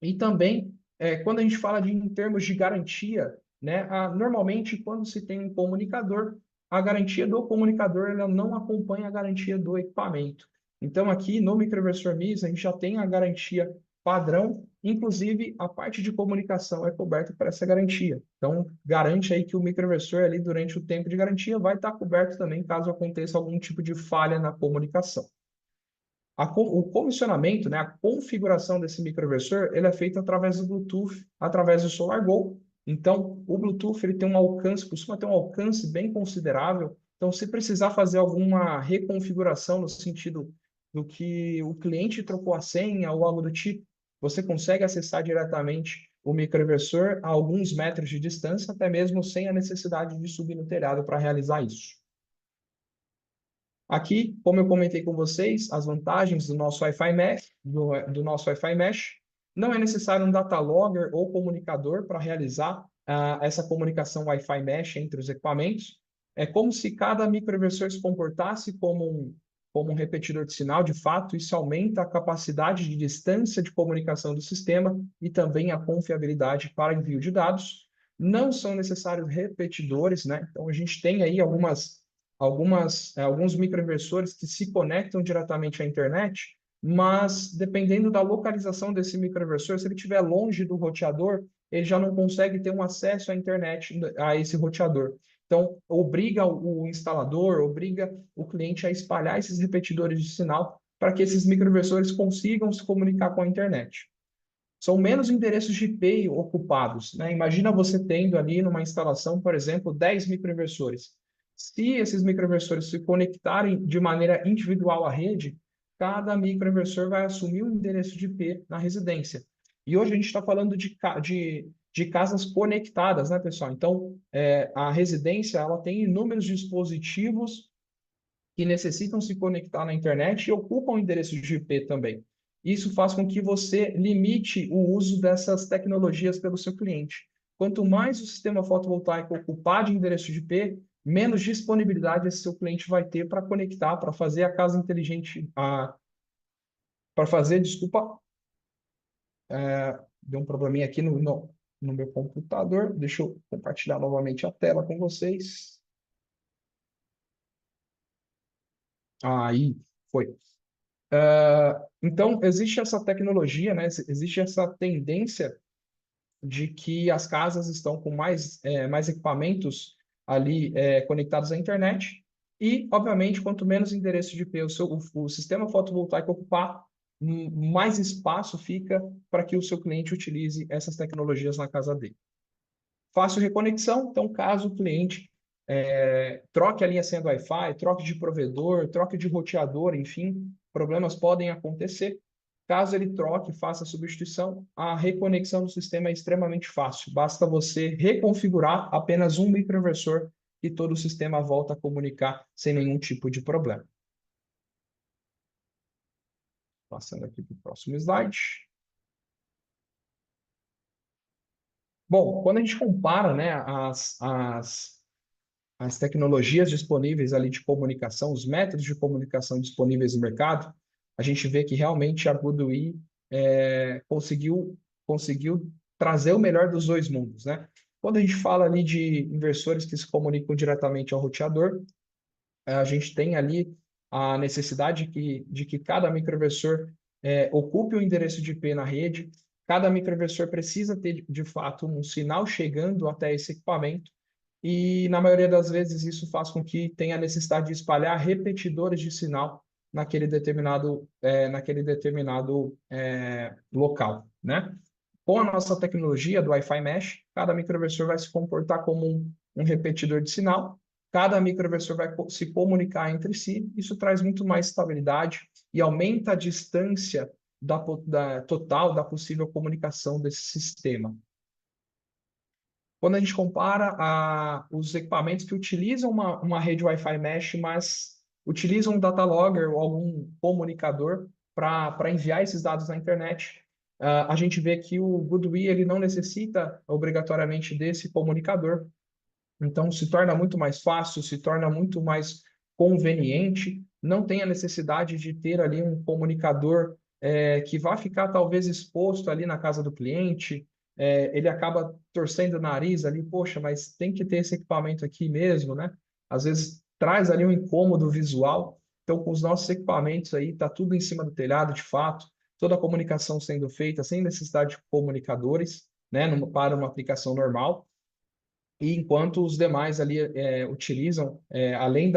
E também, quando a gente fala em termos de garantia, né, normalmente, quando se tem um comunicador, a garantia do comunicador ela não acompanha a garantia do equipamento. Então, aqui no microinversor MIS, a gente já tem a garantia padrão, inclusive a parte de comunicação é coberta por essa garantia. Então, garante aí que o microinversor ali durante o tempo de garantia vai estar coberto também caso aconteça algum tipo de falha na comunicação. O comissionamento, né, a configuração desse microinversor, ele é feito através do Bluetooth, através do SolarGo. Então, o Bluetooth ele tem um alcance, costuma ter um alcance bem considerável. Então, se precisar fazer alguma reconfiguração no sentido do que o cliente trocou a senha ou algo do tipo, você consegue acessar diretamente o microinversor a alguns metros de distância, até mesmo sem a necessidade de subir no telhado para realizar isso. Aqui, como eu comentei com vocês, as vantagens do nosso Wi-Fi Mesh, do nosso Wi-Fi Mesh, não é necessário um data logger ou comunicador para realizar essa comunicação Wi-Fi Mesh entre os equipamentos. É como se cada microinversor se comportasse como um repetidor de sinal. De fato, isso aumenta a capacidade de distância de comunicação do sistema e também a confiabilidade para envio de dados. Não são necessários repetidores, né? Então, a gente tem aí alguns microinversores que se conectam diretamente à internet, mas dependendo da localização desse microinversor, se ele estiver longe do roteador, ele já não consegue ter um acesso à internet, a esse roteador. Então, obriga o instalador, obriga o cliente a espalhar esses repetidores de sinal para que esses microinversores consigam se comunicar com a internet. São menos endereços de IP ocupados, né? Imagina você tendo ali numa instalação, por exemplo, 10 microinversores. Se esses microinversores se conectarem de maneira individual à rede, cada microinversor vai assumir um endereço de IP na residência. E hoje a gente está falando de casas conectadas, né, pessoal? Então, a residência ela tem inúmeros dispositivos que necessitam se conectar na internet e ocupam endereços de IP também. Isso faz com que você limite o uso dessas tecnologias pelo seu cliente. Quanto mais o sistema fotovoltaico ocupar de endereço de IP, menos disponibilidade esse seu cliente vai ter para conectar, para fazer a casa inteligente, para fazer, desculpa, deu um probleminha aqui no meu computador. Deixa eu compartilhar novamente a tela com vocês. Aí, foi. Então, existe essa tecnologia, né? Existe essa tendência de que as casas estão com mais equipamentos ali conectados à internet e, obviamente, quanto menos endereço de IP o sistema fotovoltaico ocupar, mais espaço fica para que o seu cliente utilize essas tecnologias na casa dele. Fácil reconexão, então caso o cliente troque a linha senha do Wi-Fi, troque de provedor, troque de roteador, enfim, problemas podem acontecer. Caso ele troque, faça a substituição, a reconexão do sistema é extremamente fácil. Basta você reconfigurar apenas um microinversor e todo o sistema volta a comunicar sem nenhum tipo de problema. Passando aqui para o próximo slide. Bom, quando a gente compara, né, as tecnologias disponíveis ali de comunicação, os métodos de comunicação disponíveis no mercado, a gente vê que realmente a Goodwe conseguiu trazer o melhor dos dois mundos, né? Quando a gente fala ali de inversores que se comunicam diretamente ao roteador, a gente tem ali a necessidade de que cada microinversor ocupe o endereço de IP na rede. Cada microinversor precisa ter, de fato, um sinal chegando até esse equipamento. E, na maioria das vezes, isso faz com que tenha a necessidade de espalhar repetidores de sinal naquele determinado local, né? Com a nossa tecnologia do Wi-Fi Mesh, cada microinversor vai se comportar como um repetidor de sinal. Cada microinversor vai se comunicar entre si. Isso traz muito mais estabilidade e aumenta a distância total da possível comunicação desse sistema. Quando a gente compara os equipamentos que utilizam uma rede Wi-Fi Mesh, mas utilizam um data logger ou algum comunicador para enviar esses dados na internet, a gente vê que o Goodwe ele não necessita obrigatoriamente desse comunicador. Então, se torna muito mais fácil, se torna muito mais conveniente, não tem a necessidade de ter ali um comunicador que vai ficar talvez exposto ali na casa do cliente, ele acaba torcendo o nariz ali, poxa, mas tem que ter esse equipamento aqui mesmo, né? Às vezes traz ali um incômodo visual. Então, com os nossos equipamentos aí, está tudo em cima do telhado, de fato, toda a comunicação sendo feita sem necessidade de comunicadores, né, para uma aplicação normal. E enquanto os demais ali utilizam, além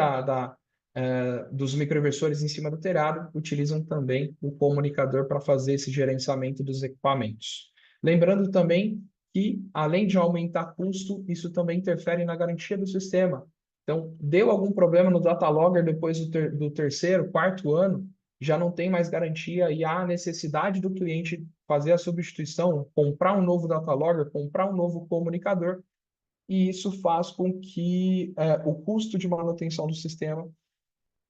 dos microinversores em cima do telhado, utilizam também o comunicador para fazer esse gerenciamento dos equipamentos. Lembrando também que, além de aumentar custo, isso também interfere na garantia do sistema. Então, deu algum problema no data logger depois do terceiro, quarto ano, já não tem mais garantia e há a necessidade do cliente fazer a substituição, comprar um novo data logger, comprar um novo comunicador, e isso faz com que o custo de manutenção do sistema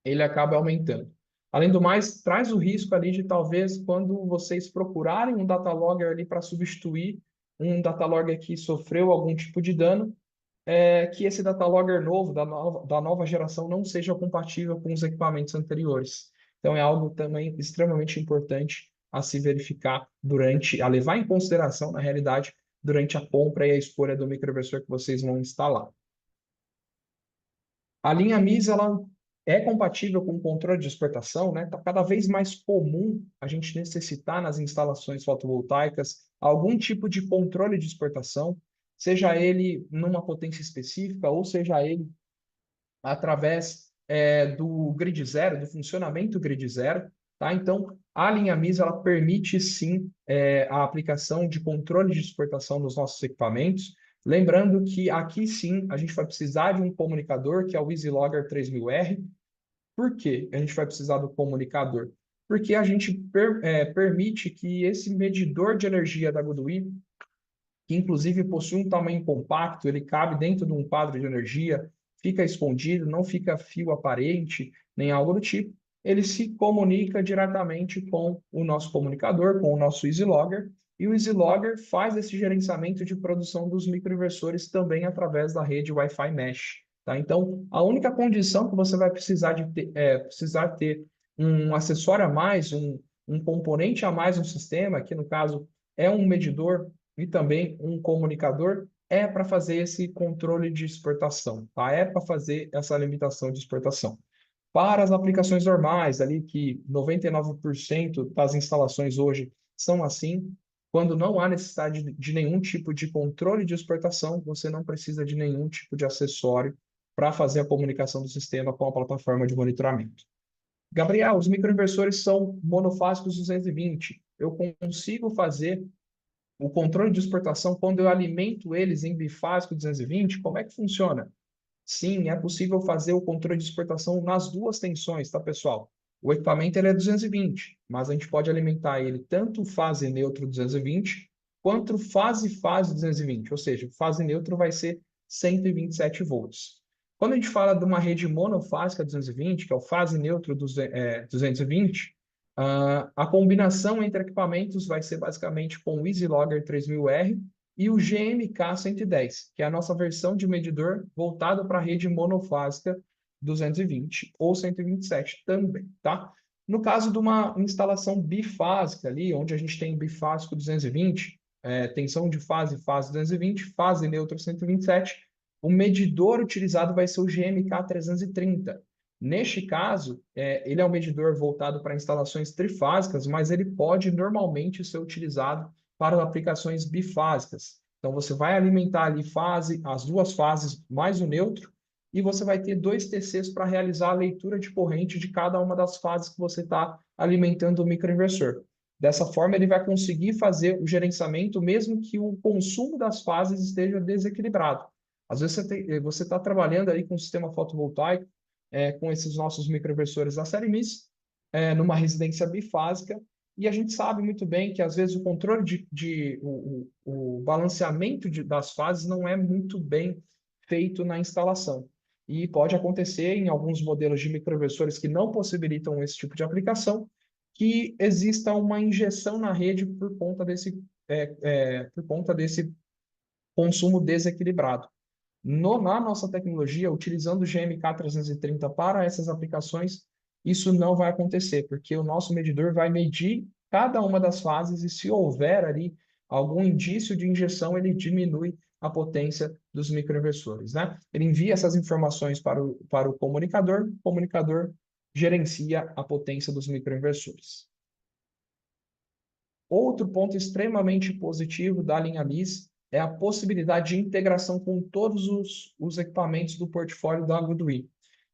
ele acabe aumentando. Além do mais, traz o risco ali de talvez quando vocês procurarem um data logger ali para substituir um data logger que sofreu algum tipo de dano, que esse data logger novo, da nova geração, não seja compatível com os equipamentos anteriores. Então, é algo também extremamente importante a se verificar a levar em consideração, na realidade, durante a compra e a escolha do microinversor que vocês vão instalar. A linha MIS ela é compatível com o controle de exportação, né? Está cada vez mais comum a gente necessitar nas instalações fotovoltaicas algum tipo de controle de exportação, seja ele numa potência específica ou seja ele através do grid zero, do funcionamento grid zero. Tá? Então, a linha MIS ela permite sim a aplicação de controle de exportação nos nossos equipamentos. Lembrando que aqui sim a gente vai precisar de um comunicador, que é o EasyLogger 3000R. Por que a gente vai precisar do comunicador? Porque a gente permite que esse medidor de energia da Goodwe, que inclusive possui um tamanho compacto, ele cabe dentro de um quadro de energia, fica escondido, não fica fio aparente, nem algo do tipo, ele se comunica diretamente com o nosso comunicador, com o nosso EasyLogger, e o EasyLogger faz esse gerenciamento de produção dos microinversores também através da rede Wi-Fi Mesh. Tá? Então, a única condição que você vai precisar ter um acessório a mais, um componente a mais no sistema, que no caso é um medidor e também um comunicador, é para fazer esse controle de exportação, tá? É para fazer essa limitação de exportação. Para as aplicações normais, ali que 99% das instalações hoje são assim, quando não há necessidade de nenhum tipo de controle de exportação, você não precisa de nenhum tipo de acessório para fazer a comunicação do sistema com a plataforma de monitoramento. Gabriel, os microinversores são monofásicos 220. Eu consigo fazer o controle de exportação quando eu alimento eles em bifásico 220? Como é que funciona? Sim, é possível fazer o controle de exportação nas duas tensões, tá, pessoal? O equipamento ele é 220, mas a gente pode alimentar ele tanto fase neutro 220, quanto fase 220, ou seja, fase neutro vai ser 127 volts. Quando a gente fala de uma rede monofásica 220, que é o fase neutro 220, a combinação entre equipamentos vai ser basicamente com o EasyLogger 3000R e o GMK 110, que é a nossa versão de medidor voltado para a rede monofásica 220 ou 127 também, tá? No caso de uma instalação bifásica ali, onde a gente tem bifásico 220, tensão de fase 220, fase neutra 127, o medidor utilizado vai ser o GMK 330. Neste caso, ele é um medidor voltado para instalações trifásicas, mas ele pode normalmente ser utilizado para aplicações bifásicas. Então, você vai alimentar ali as duas fases mais o neutro, e você vai ter dois TCs para realizar a leitura de corrente de cada uma das fases que você está alimentando o microinversor. Dessa forma, ele vai conseguir fazer o gerenciamento, mesmo que o consumo das fases esteja desequilibrado. Às vezes você está trabalhando aí com um sistema fotovoltaico, com esses nossos microinversores da série MIS, numa residência bifásica, e a gente sabe muito bem que às vezes o controle o balanceamento das fases não é muito bem feito na instalação. E pode acontecer em alguns modelos de microinversores que não possibilitam esse tipo de aplicação, que exista uma injeção na rede por conta desse consumo desequilibrado. Na nossa tecnologia, utilizando o GMK 330 para essas aplicações, isso não vai acontecer, porque o nosso medidor vai medir cada uma das fases e se houver ali algum indício de injeção, ele diminui a potência dos microinversores, né? Ele envia essas informações para o comunicador gerencia a potência dos microinversores. Outro ponto extremamente positivo da linha MIS é a possibilidade de integração com todos os equipamentos do portfólio da Goodwin.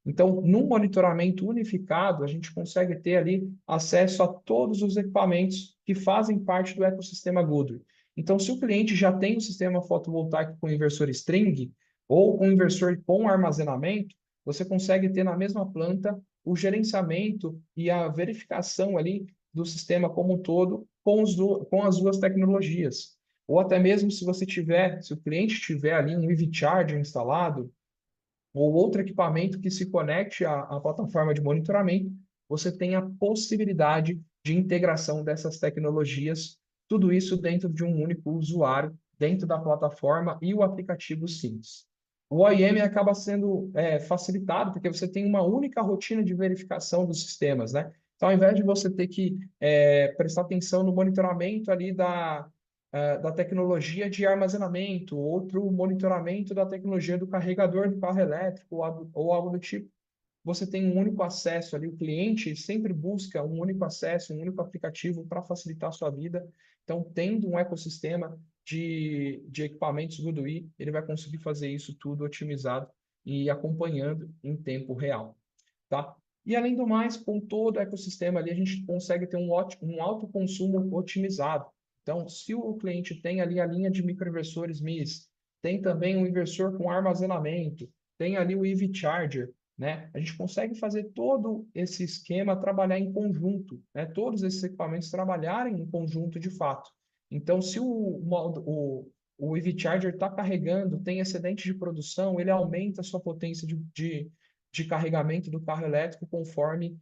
Então, num monitoramento unificado, a gente consegue ter ali acesso a todos os equipamentos que fazem parte do ecossistema Goodwin. Então, se o cliente já tem um sistema fotovoltaico com inversor string ou um inversor com armazenamento, você consegue ter na mesma planta o gerenciamento e a verificação ali do sistema como um todo com as duas tecnologias. Ou até mesmo se o cliente tiver ali um EV Charger instalado, ou outro equipamento que se conecte à plataforma de monitoramento, você tem a possibilidade de integração dessas tecnologias, tudo isso dentro de um único usuário, dentro da plataforma e o aplicativo Sims. O OIM acaba sendo facilitado, porque você tem uma única rotina de verificação dos sistemas, né? Então, ao invés de você ter que prestar atenção no monitoramento ali da tecnologia de armazenamento, outro monitoramento da tecnologia do carregador do carro elétrico ou algo do tipo. Você tem um único acesso ali, o cliente sempre busca um único acesso, um único aplicativo para facilitar a sua vida. Então, tendo um ecossistema de equipamentos Goodwin, ele vai conseguir fazer isso tudo otimizado e acompanhando em tempo real, tá? E além do mais, com todo o ecossistema ali, a gente consegue ter um alto consumo otimizado. Então, se o cliente tem ali a linha de microinversores MIS, tem também um inversor com armazenamento, tem ali o EV Charger, né? A gente consegue fazer todo esse esquema trabalhar em conjunto, né? Todos esses equipamentos trabalharem em conjunto de fato. Então, se o EV Charger está carregando, tem excedente de produção, ele aumenta a sua potência de carregamento do carro elétrico conforme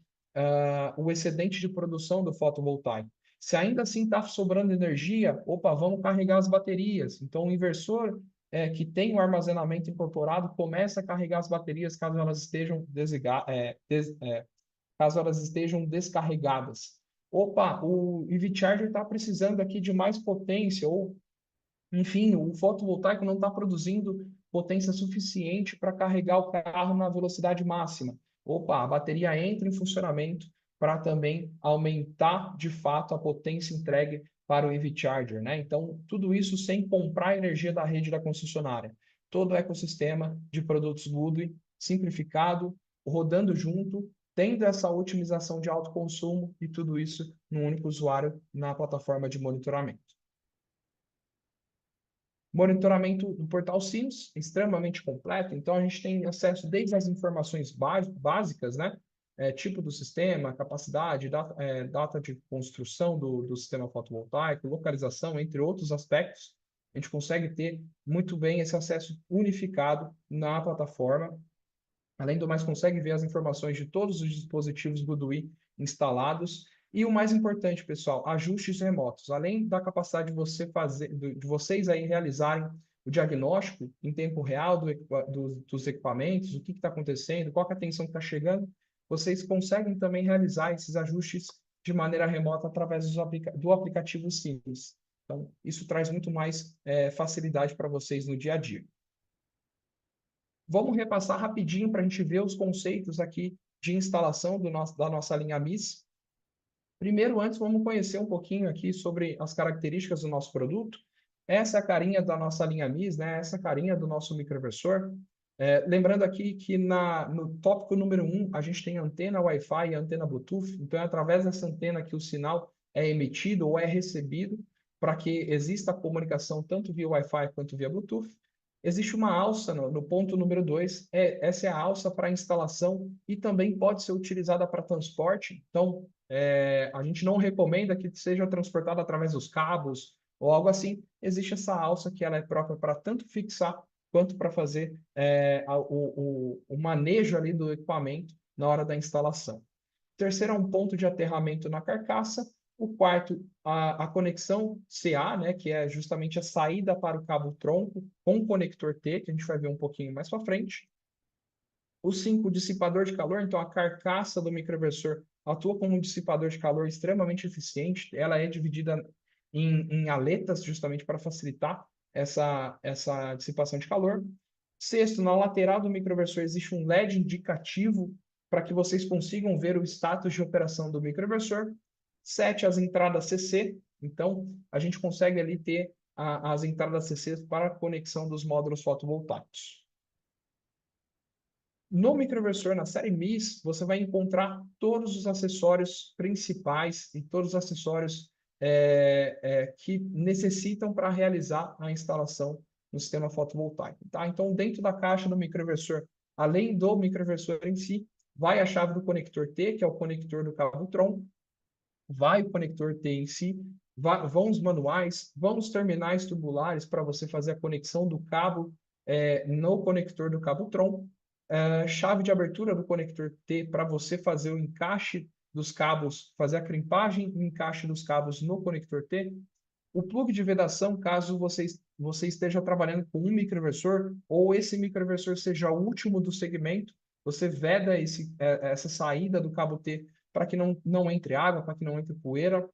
o excedente de produção do fotovoltaico. Se ainda assim está sobrando energia, opa, vamos carregar as baterias. Então, o inversor que tem o armazenamento incorporado começa a carregar as baterias caso elas estejam descarregadas. Opa, o EV Charger está precisando aqui de mais potência, ou enfim, o fotovoltaico não está produzindo potência suficiente para carregar o carro na velocidade máxima. Opa, a bateria entra em funcionamento para também aumentar de fato a potência entregue para o EV Charger, né? Então, tudo isso sem comprar energia da rede da concessionária. Todo o ecossistema de produtos Goodwin simplificado, rodando junto, tendo essa otimização de alto consumo e tudo isso num único usuário na plataforma de monitoramento. Monitoramento do portal Sims, extremamente completo, então a gente tem acesso desde as informações básicas, né? tipo do sistema, capacidade, data de construção do sistema fotovoltaico, localização, entre outros aspectos, a gente consegue ter muito bem esse acesso unificado na plataforma. Além do mais, consegue ver as informações de todos os dispositivos Goodwe instalados. E o mais importante, pessoal, ajustes remotos. Além da capacidade de de vocês aí realizarem o diagnóstico em tempo real dos equipamentos, o que está acontecendo, qual que é a tensão que está chegando, vocês conseguem também realizar esses ajustes de maneira remota através do aplicativo Sims. Então, isso traz muito mais facilidade para vocês no dia a dia. Vamos repassar rapidinho para a gente ver os conceitos aqui de instalação da nossa linha MIS. Primeiro, antes, vamos conhecer um pouquinho aqui sobre as características do nosso produto. Essa é a carinha da nossa linha MIS, né? Essa é a carinha do nosso microinversor. Lembrando aqui que no tópico número 1, a gente tem antena Wi-Fi e antena Bluetooth. Então, é através dessa antena que o sinal é emitido ou é recebido para que exista a comunicação tanto via Wi-Fi quanto via Bluetooth. Existe uma alça no ponto número 2. Essa é a alça para instalação e também pode ser utilizada para transporte. Então, a gente não recomenda que seja transportada através dos cabos ou algo assim. Existe essa alça que ela é própria para tanto fixar quanto para fazer o manejo ali do equipamento na hora da instalação. Terceiro é um ponto de aterramento na carcaça. O quarto, a conexão CA, né, que é justamente a saída para o cabo tronco com o conector T, que a gente vai ver um pouquinho mais para frente. O 5, dissipador de calor. Então, a carcaça do microinversor atua como um dissipador de calor extremamente eficiente. Ela é dividida em aletas, justamente para facilitar essa dissipação de calor. Sexto, na lateral do microinversor existe um LED indicativo para que vocês consigam ver o status de operação do microinversor. 7, as entradas CC. Então, a gente consegue ali ter as entradas CC para a conexão dos módulos fotovoltaicos. No microinversor, na série MIS, você vai encontrar todos os acessórios principais e todos os acessórios que necessitam para realizar a instalação no sistema fotovoltaico. Tá? Então, dentro da caixa do microinversor, além do microinversor em si, vai a chave do conector T, que é o conector do cabo tronco, vai o conector T em si, vão os manuais, vão os terminais tubulares para você fazer a conexão do cabo no conector do cabo tronco, chave de abertura do conector T para você fazer o encaixe dos cabos, fazer a crimpagem e encaixe dos cabos no conector T, o plug de vedação, caso você esteja trabalhando com um microinversor ou esse microinversor seja o último do segmento, você veda essa saída do cabo T para que não entre água, para que não entre poeira.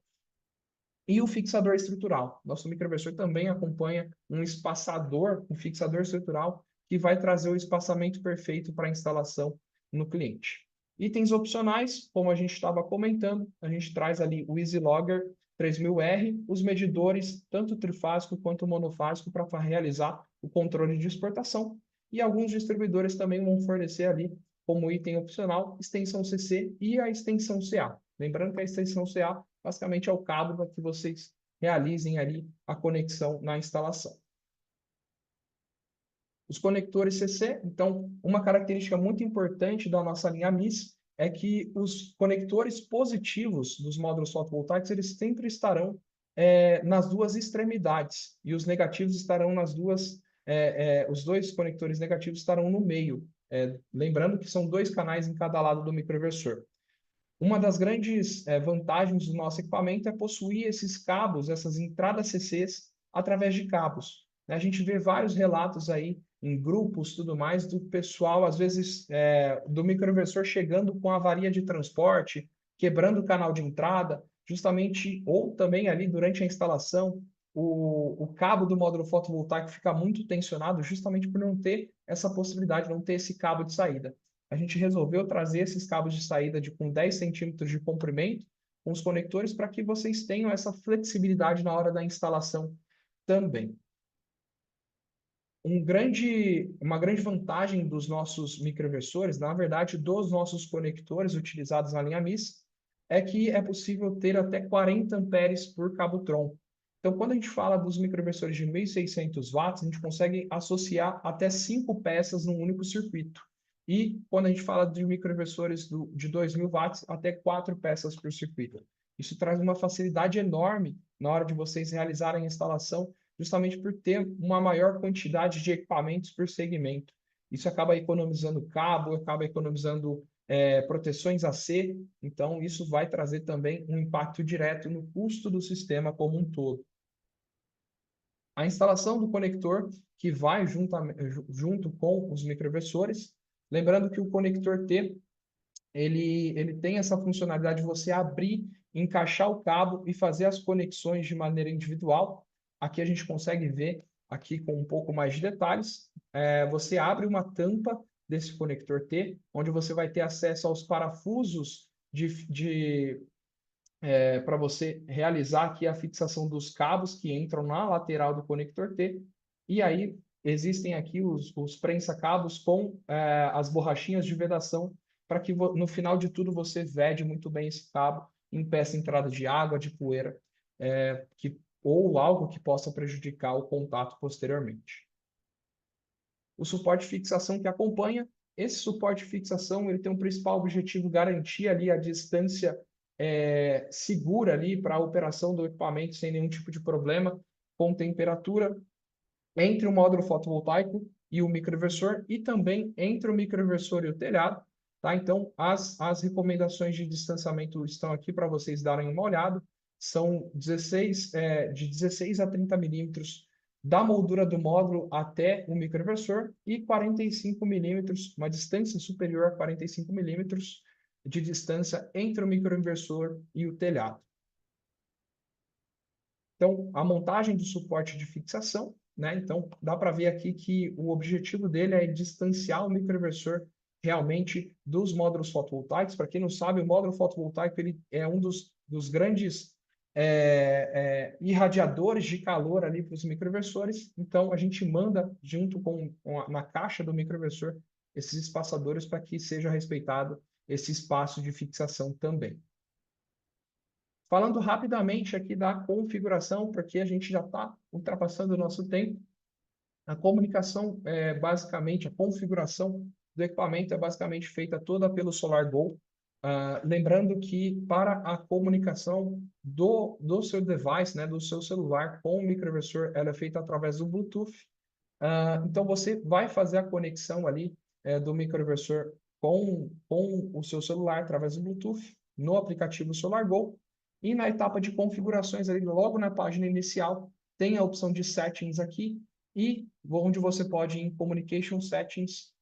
E o fixador estrutural. Nosso microinversor também acompanha um espaçador, um fixador estrutural, que vai trazer o espaçamento perfeito para a instalação no cliente. Itens opcionais, como a gente estava comentando, a gente traz ali o EasyLogger 3000R, os medidores, tanto trifásico quanto monofásico, para realizar o controle de exportação. E alguns distribuidores também vão fornecer ali, como item opcional, extensão CC e a extensão CA. Lembrando que a extensão CA basicamente é o cabo para que vocês realizem ali a conexão na instalação. Os conectores CC, então, uma característica muito importante da nossa linha MIS é que os conectores positivos dos módulos fotovoltaicos, eles sempre estarão nas duas extremidades, e os negativos estarão os dois conectores negativos estarão no meio. Lembrando que são 2 canais em cada lado do microinversor. Uma das grandes vantagens do nosso equipamento é possuir esses cabos, essas entradas CCs, através de cabos. A gente vê vários relatos aí em grupos, tudo mais, do pessoal, às vezes, do microinversor chegando com avaria de transporte, quebrando o canal de entrada, justamente, ou também ali durante a instalação, o cabo do módulo fotovoltaico fica muito tensionado, justamente por não ter essa possibilidade, não ter esse cabo de saída. A gente resolveu trazer esses cabos de saída com 10 centímetros de comprimento, com os conectores, para que vocês tenham essa flexibilidade na hora da instalação também. Uma grande vantagem dos nossos microinversores, na verdade, dos nossos conectores utilizados na linha MIS, é que é possível ter até 40 amperes por cabo-tronco. Então, quando a gente fala dos microinversores de 1.600 watts, a gente consegue associar até 5 peças num único circuito. e quando a gente fala de microinversores de 2.000 watts, até 4 peças por circuito. Isso traz uma facilidade enorme na hora de vocês realizarem a instalação, justamente por ter uma maior quantidade de equipamentos por segmento. Isso acaba economizando cabo, acaba economizando proteções AC, então isso vai trazer também um impacto direto no custo do sistema como um todo. A instalação do conector que vai junto com os microinversores, lembrando que o conector T ele tem essa funcionalidade de você abrir, encaixar o cabo e fazer as conexões de maneira individual. Aqui a gente consegue ver aqui com um pouco mais de detalhes. Você abre uma tampa desse conector T, onde você vai ter acesso aos parafusos para você realizar aqui a fixação dos cabos que entram na lateral do conector T. E aí existem aqui os prensa-cabos com as borrachinhas de vedação para que no final de tudo você vede muito bem esse cabo, impeça a entrada de água, de poeira, ou algo que possa prejudicar o contato posteriormente. O suporte de fixação que acompanha, esse suporte de fixação ele tem um principal objetivo garantir ali a distância segura ali para a operação do equipamento sem nenhum tipo de problema com temperatura entre o módulo fotovoltaico e o microinversor e também entre o microinversor e o telhado. Tá? Então, as recomendações de distanciamento estão aqui para vocês darem uma olhada. São de 16 a 30 milímetros da moldura do módulo até o microinversor e 45 milímetros, uma distância superior a 45 milímetros de distância entre o microinversor e o telhado. Então, a montagem do suporte de fixação, né? Então, dá para ver aqui que o objetivo dele é distanciar o microinversor realmente dos módulos fotovoltaicos. Para quem não sabe, o módulo fotovoltaico ele é um dos grandes irradiadores de calor ali para os microinversores. Então, a gente manda junto na caixa do microinversor esses espaçadores para que seja respeitado esse espaço de fixação também. Falando rapidamente aqui da configuração, porque a gente já está ultrapassando o nosso tempo. A comunicação basicamente, a configuração do equipamento é basicamente feita toda pelo SolarGo. Lembrando que para a comunicação do seu device, né, do seu celular com o microinversor, ela é feita através do Bluetooth. Então você vai fazer a conexão ali do microinversor com o seu celular através do Bluetooth no aplicativo SolarGo. E na etapa de configurações, ali, logo na página inicial, tem a opção de Settings aqui, e onde você pode ir em Communication Settings,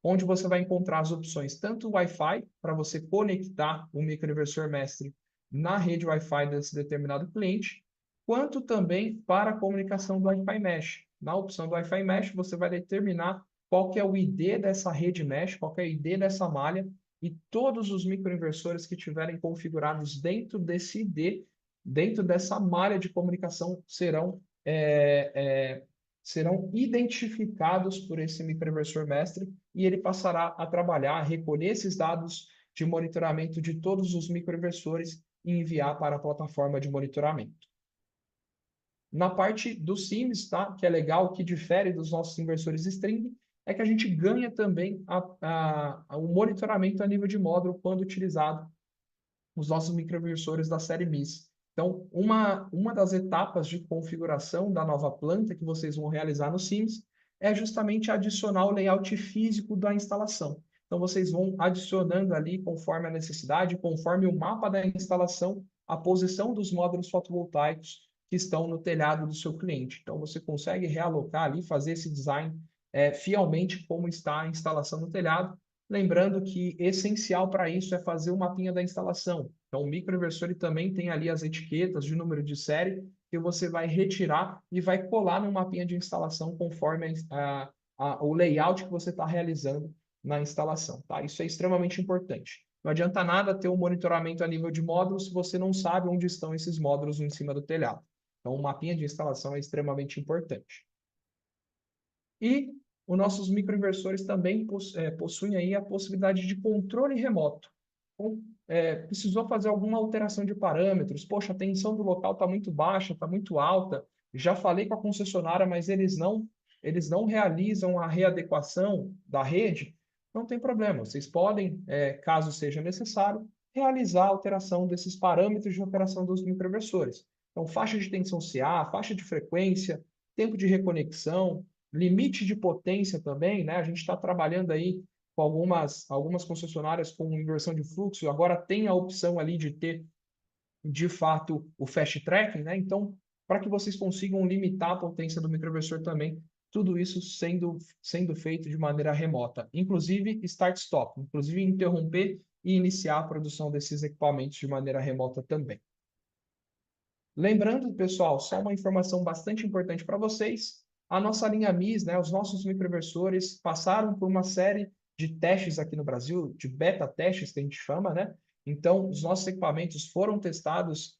onde você vai encontrar as opções, tanto Wi-Fi, para você conectar o microinversor mestre na rede Wi-Fi desse determinado cliente, quanto também para a comunicação do Wi-Fi Mesh. Na opção do Wi-Fi Mesh, você vai determinar qual que é o ID dessa rede Mesh, qual que é o ID dessa malha, e todos os microinversores que tiverem configurados dentro desse ID, dentro dessa malha de comunicação, serão identificados por esse microinversor mestre e ele passará a trabalhar, a recolher esses dados de monitoramento de todos os microinversores e enviar para a plataforma de monitoramento. Na parte do SIMS, tá? Que é legal, que difere dos nossos inversores string, é que a gente ganha também o monitoramento a nível de módulo quando utilizado os nossos microinversores da série MIS. Então, uma das etapas de configuração da nova planta que vocês vão realizar no SIMS é justamente adicionar o layout físico da instalação. Então, vocês vão adicionando ali, conforme a necessidade, conforme o mapa da instalação, a posição dos módulos fotovoltaicos que estão no telhado do seu cliente. Então, você consegue realocar ali, fazer esse design fielmente como está a instalação no telhado. Lembrando que essencial para isso é fazer o mapinha da instalação. Então, o microinversor ele também tem ali as etiquetas de número de série que você vai retirar e vai colar no mapinha de instalação conforme o layout que você está realizando na instalação. Tá? Isso é extremamente importante. Não adianta nada ter um monitoramento a nível de módulos se você não sabe onde estão esses módulos em cima do telhado. Então, o mapinha de instalação é extremamente importante. E os nossos microinversores também possuem aí a possibilidade de controle remoto. Então, precisou fazer alguma alteração de parâmetros. Poxa, a tensão do local está muito baixa, está muito alta. Já falei com a concessionária, mas eles não realizam a readequação da rede. não tem problema. Vocês podem, caso seja necessário, realizar a alteração desses parâmetros de operação dos microinversores. Então, faixa de tensão CA, faixa de frequência, tempo de reconexão, limite de potência também, né? A gente está trabalhando aí com algumas concessionárias com inversão de fluxo, agora tem a opção ali de ter, de fato, o fast tracking, né? Então, para que vocês consigam limitar a potência do microinversor também, tudo isso sendo feito de maneira remota, inclusive start-stop, inclusive interromper e iniciar a produção desses equipamentos de maneira remota também. Lembrando, pessoal, só uma informação bastante importante para vocês, a nossa linha MIS, né, os nossos microinversores passaram por uma série de testes aqui no Brasil, de beta testes que a gente chama, né? Então, os nossos equipamentos foram testados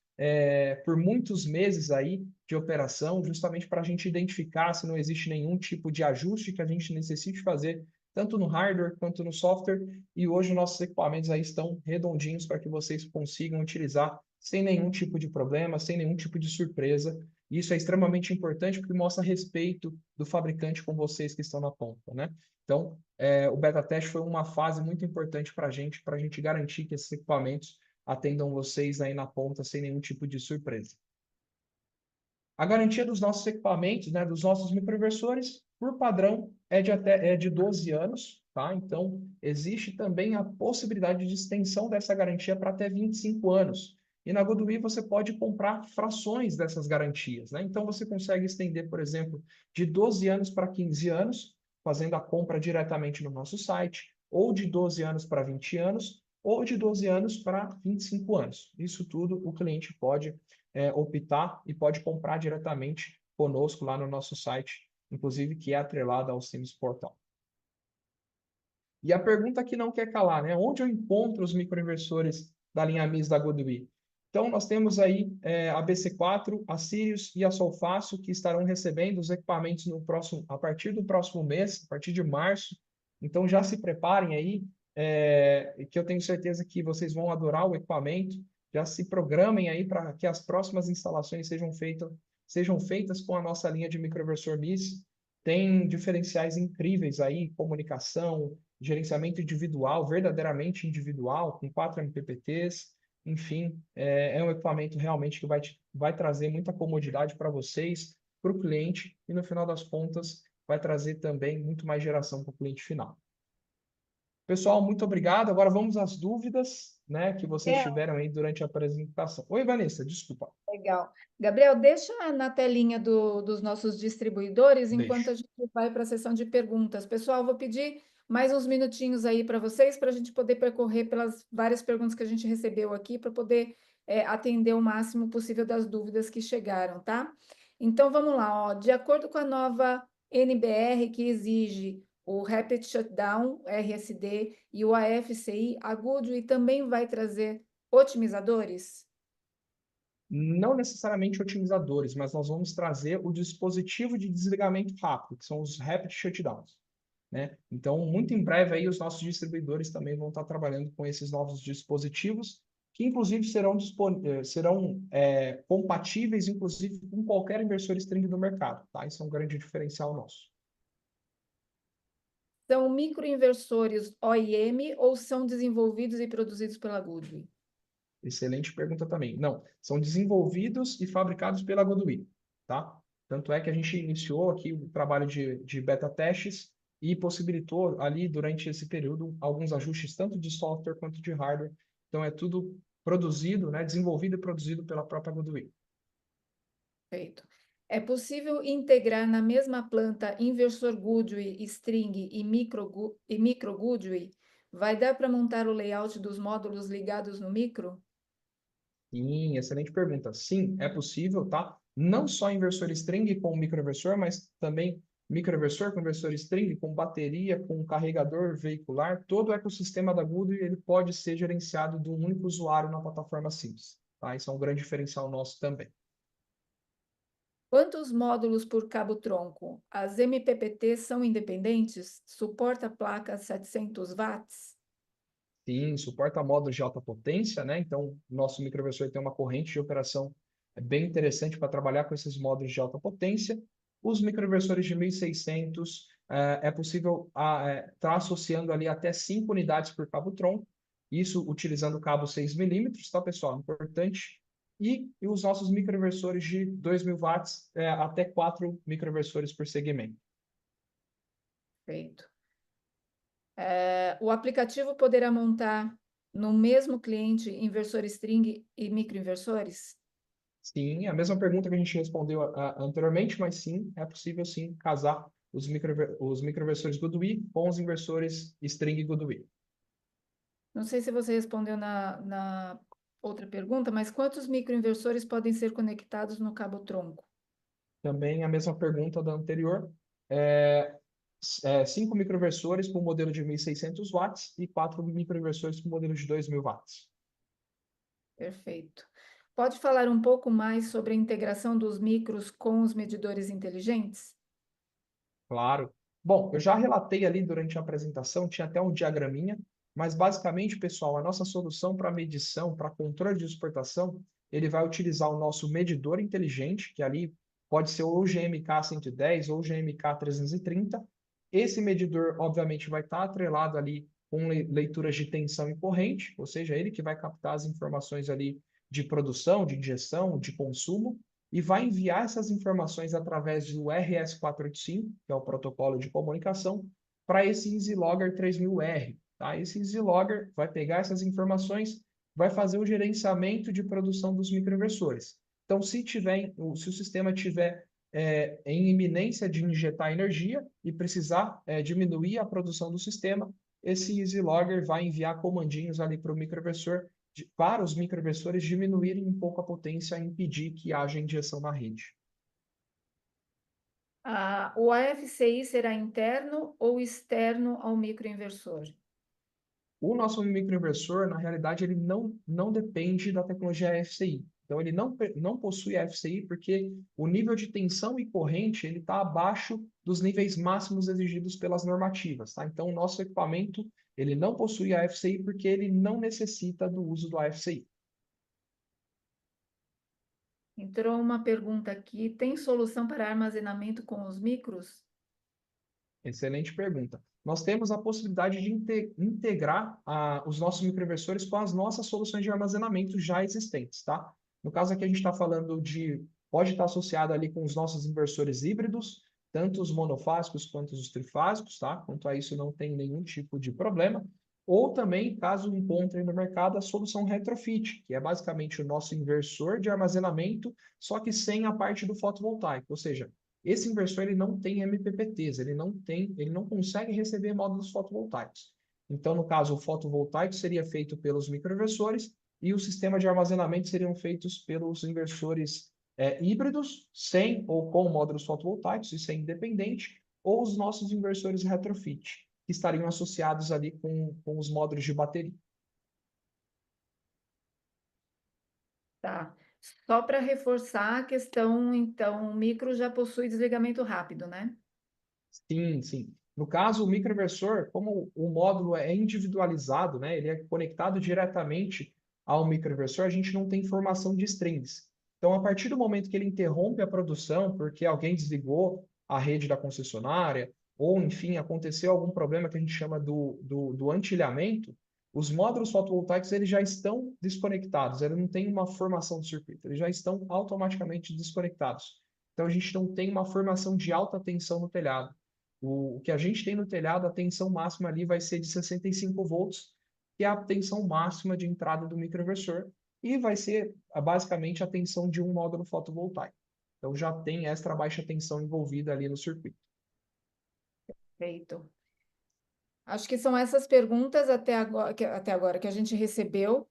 por muitos meses aí de operação, justamente para a gente identificar se não existe nenhum tipo de ajuste que a gente necessite fazer, tanto no hardware quanto no software, e hoje nossos equipamentos aí estão redondinhos para que vocês consigam utilizar sem nenhum tipo de problema, sem nenhum tipo de surpresa. Isso é extremamente importante porque mostra respeito do fabricante com vocês que estão na ponta, né? Então, o beta teste foi uma fase muito importante para a gente garantir que esses equipamentos atendam vocês aí na ponta sem nenhum tipo de surpresa. A garantia dos nossos equipamentos, né, dos nossos microinversores, por padrão, é de 12 anos, tá? Então, existe também a possibilidade de extensão dessa garantia para até 25 anos. E na Goodwe você pode comprar frações dessas garantias, né? Então, você consegue estender, por exemplo, de 12 anos para 15 anos, fazendo a compra diretamente no nosso site, ou de 12 anos para 20 anos, ou de 12 anos para 25 anos. Isso tudo o cliente pode optar e pode comprar diretamente conosco lá no nosso site, inclusive que é atrelado ao Sims Portal. E a pergunta que não quer calar, né? Onde eu encontro os microinversores da linha MIS da Goodwe? Então, nós temos aí a BC4, a Sirius e a Solfácil, que estarão recebendo os equipamentos a partir do próximo mês, a partir de março. Então, já se preparem aí, que eu tenho certeza que vocês vão adorar o equipamento. Já se programem aí para que as próximas instalações sejam feitas com a nossa linha de microinversor MIS. Tem diferenciais incríveis aí, comunicação, gerenciamento individual, verdadeiramente individual, com 4 MPPTs. Enfim, é um equipamento realmente que vai trazer muita comodidade para vocês, para o cliente, e no final das contas vai trazer também muito mais geração para o cliente final. Pessoal, muito obrigado. Agora vamos às dúvidas, né, que vocês tiveram aí durante a apresentação. Oi, Vanessa, desculpa. Legal. Gabriel, deixa na telinha dos nossos distribuidores enquanto Deixo. a gente vai para a sessão de perguntas. Pessoal, vou pedir mais uns minutinhos aí para vocês, para a gente poder percorrer pelas várias perguntas que a gente recebeu aqui, para poder atender o máximo possível das dúvidas que chegaram, tá? Então, vamos lá, ó. De acordo com a nova NBR, que exige o Rapid Shutdown, RSD, e o AFCI, a Goodwe também vai trazer otimizadores? Não necessariamente otimizadores, mas nós vamos trazer o dispositivo de desligamento rápido, que são os Rapid Shutdowns, né? Então, muito em breve aí os nossos distribuidores também vão estar trabalhando com esses novos dispositivos, que inclusive serão compatíveis, inclusive, com qualquer inversor string do mercado, tá? Isso é um grande diferencial nosso. São microinversores OEM ou são desenvolvidos e produzidos pela Goodwe? Excelente pergunta também. Não, são desenvolvidos e fabricados pela Goodwe, tá? Tanto é que a gente iniciou aqui o trabalho de beta testes e possibilitou ali, durante esse período, alguns ajustes tanto de software quanto de hardware. Então, é tudo produzido, né? Desenvolvido e produzido pela própria Goodwe. Perfeito. É possível integrar na mesma planta inversor Goodwe, string e micro Goodwe? Vai dar para montar o layout dos módulos ligados no micro? Sim, excelente pergunta. Sim, é possível, tá? Não só inversor string com microinversor, mas também microinversor com inversor string, com bateria, com carregador veicular. Todo o ecossistema da Goodwe ele pode ser gerenciado de um único usuário na plataforma Sims, tá? Isso é um grande diferencial nosso também. Quantos módulos por cabo-tronco? As MPPT são independentes? Suporta placas 700 watts? Sim, suporta módulos de alta potência, né? Então, nosso microinversor tem uma corrente de operação bem interessante para trabalhar com esses módulos de alta potência. Os microinversores de 1600 é possível estar associando ali até 5 unidades por cabo-tronco, isso utilizando cabo 6 milímetros, tá, pessoal? Importante. E os nossos microinversores de 2.000 watts, até 4 microinversores por segmento. Perfeito. O aplicativo poderá montar no mesmo cliente inversor string e microinversores? Sim, a mesma pergunta que a gente respondeu anteriormente, mas sim, é possível sim casar os microinversores Goodwee com os inversores string Goodwee. Não sei se você respondeu na outra pergunta, mas quantos microinversores podem ser conectados no cabo-tronco? Também a mesma pergunta da anterior. É, 5 microinversores para o modelo de 1.600 watts e 4 microinversores para o modelo de 2.000 watts. Perfeito. Pode falar um pouco mais sobre a integração dos micros com os medidores inteligentes? Claro. Bom, eu já relatei ali durante a apresentação, tinha até um diagraminha, mas basicamente, pessoal, a nossa solução para medição, para controle de exportação, ele vai utilizar o nosso medidor inteligente, que ali pode ser ou o GMK 110 ou o GMK 330. Esse medidor, obviamente, vai estar atrelado ali com leituras de tensão e corrente, ou seja, ele que vai captar as informações ali de produção, de injeção, de consumo, e vai enviar essas informações através do RS-485, que é o protocolo de comunicação, para esse EasyLogger 3000R. Tá? Esse EasyLogger vai pegar essas informações, vai fazer o gerenciamento de produção dos microinversores. Então, se o sistema tiver em iminência de injetar energia e precisar diminuir a produção do sistema, esse EasyLogger vai enviar comandinhos ali para o microinversor para os microinversores diminuírem um pouco a potência e impedir que haja injeção na rede. O AFCI será interno ou externo ao microinversor? O nosso microinversor, na realidade, ele não depende da tecnologia AFCI. Então, ele não possui AFCI porque o nível de tensão e corrente ele está abaixo dos níveis máximos exigidos pelas normativas. Tá? Então, o nosso equipamento ele não possui AFCI porque ele não necessita do uso do AFCI. Entrou uma pergunta aqui: tem solução para armazenamento com os micros? Excelente pergunta. Nós temos a possibilidade de integrar os nossos microinversores com as nossas soluções de armazenamento já existentes, tá? No caso aqui a gente está falando pode estar associado ali com os nossos inversores híbridos, tanto os monofásicos quanto os trifásicos, tá? Quanto a isso não tem nenhum tipo de problema. Ou também, caso encontrem no mercado, a solução retrofit, que é basicamente o nosso inversor de armazenamento, só que sem a parte do fotovoltaico, ou seja, esse inversor ele não tem MPPTs, ele não consegue receber módulos fotovoltaicos. Então, no caso, o fotovoltaico seria feito pelos microinversores e o sistema de armazenamento seriam feitos pelos inversores híbridos, sem ou com módulos fotovoltaicos, isso é independente, ou os nossos inversores retrofit, que estariam associados ali com os módulos de bateria. Tá. Só para reforçar a questão, então, o micro já possui desligamento rápido, né? Sim, sim. No caso, o microinversor, como o módulo é individualizado, né, ele é conectado diretamente ao microinversor, a gente não tem formação de strings. Então, a partir do momento que ele interrompe a produção, porque alguém desligou a rede da concessionária, ou, enfim, aconteceu algum problema que a gente chama do antilhamento, os módulos fotovoltaicos eles já estão desconectados, ele não tem uma formação de circuito, eles já estão automaticamente desconectados. Então, a gente não tem uma formação de alta tensão no telhado. O que a gente tem no telhado, a tensão máxima ali vai ser de 65 volts, que é a tensão máxima de entrada do microinversor, e vai ser basicamente a tensão de um módulo fotovoltaico. Então já tem extra baixa tensão envolvida ali no circuito. Feito. Acho que são essas perguntas até agora que a gente recebeu.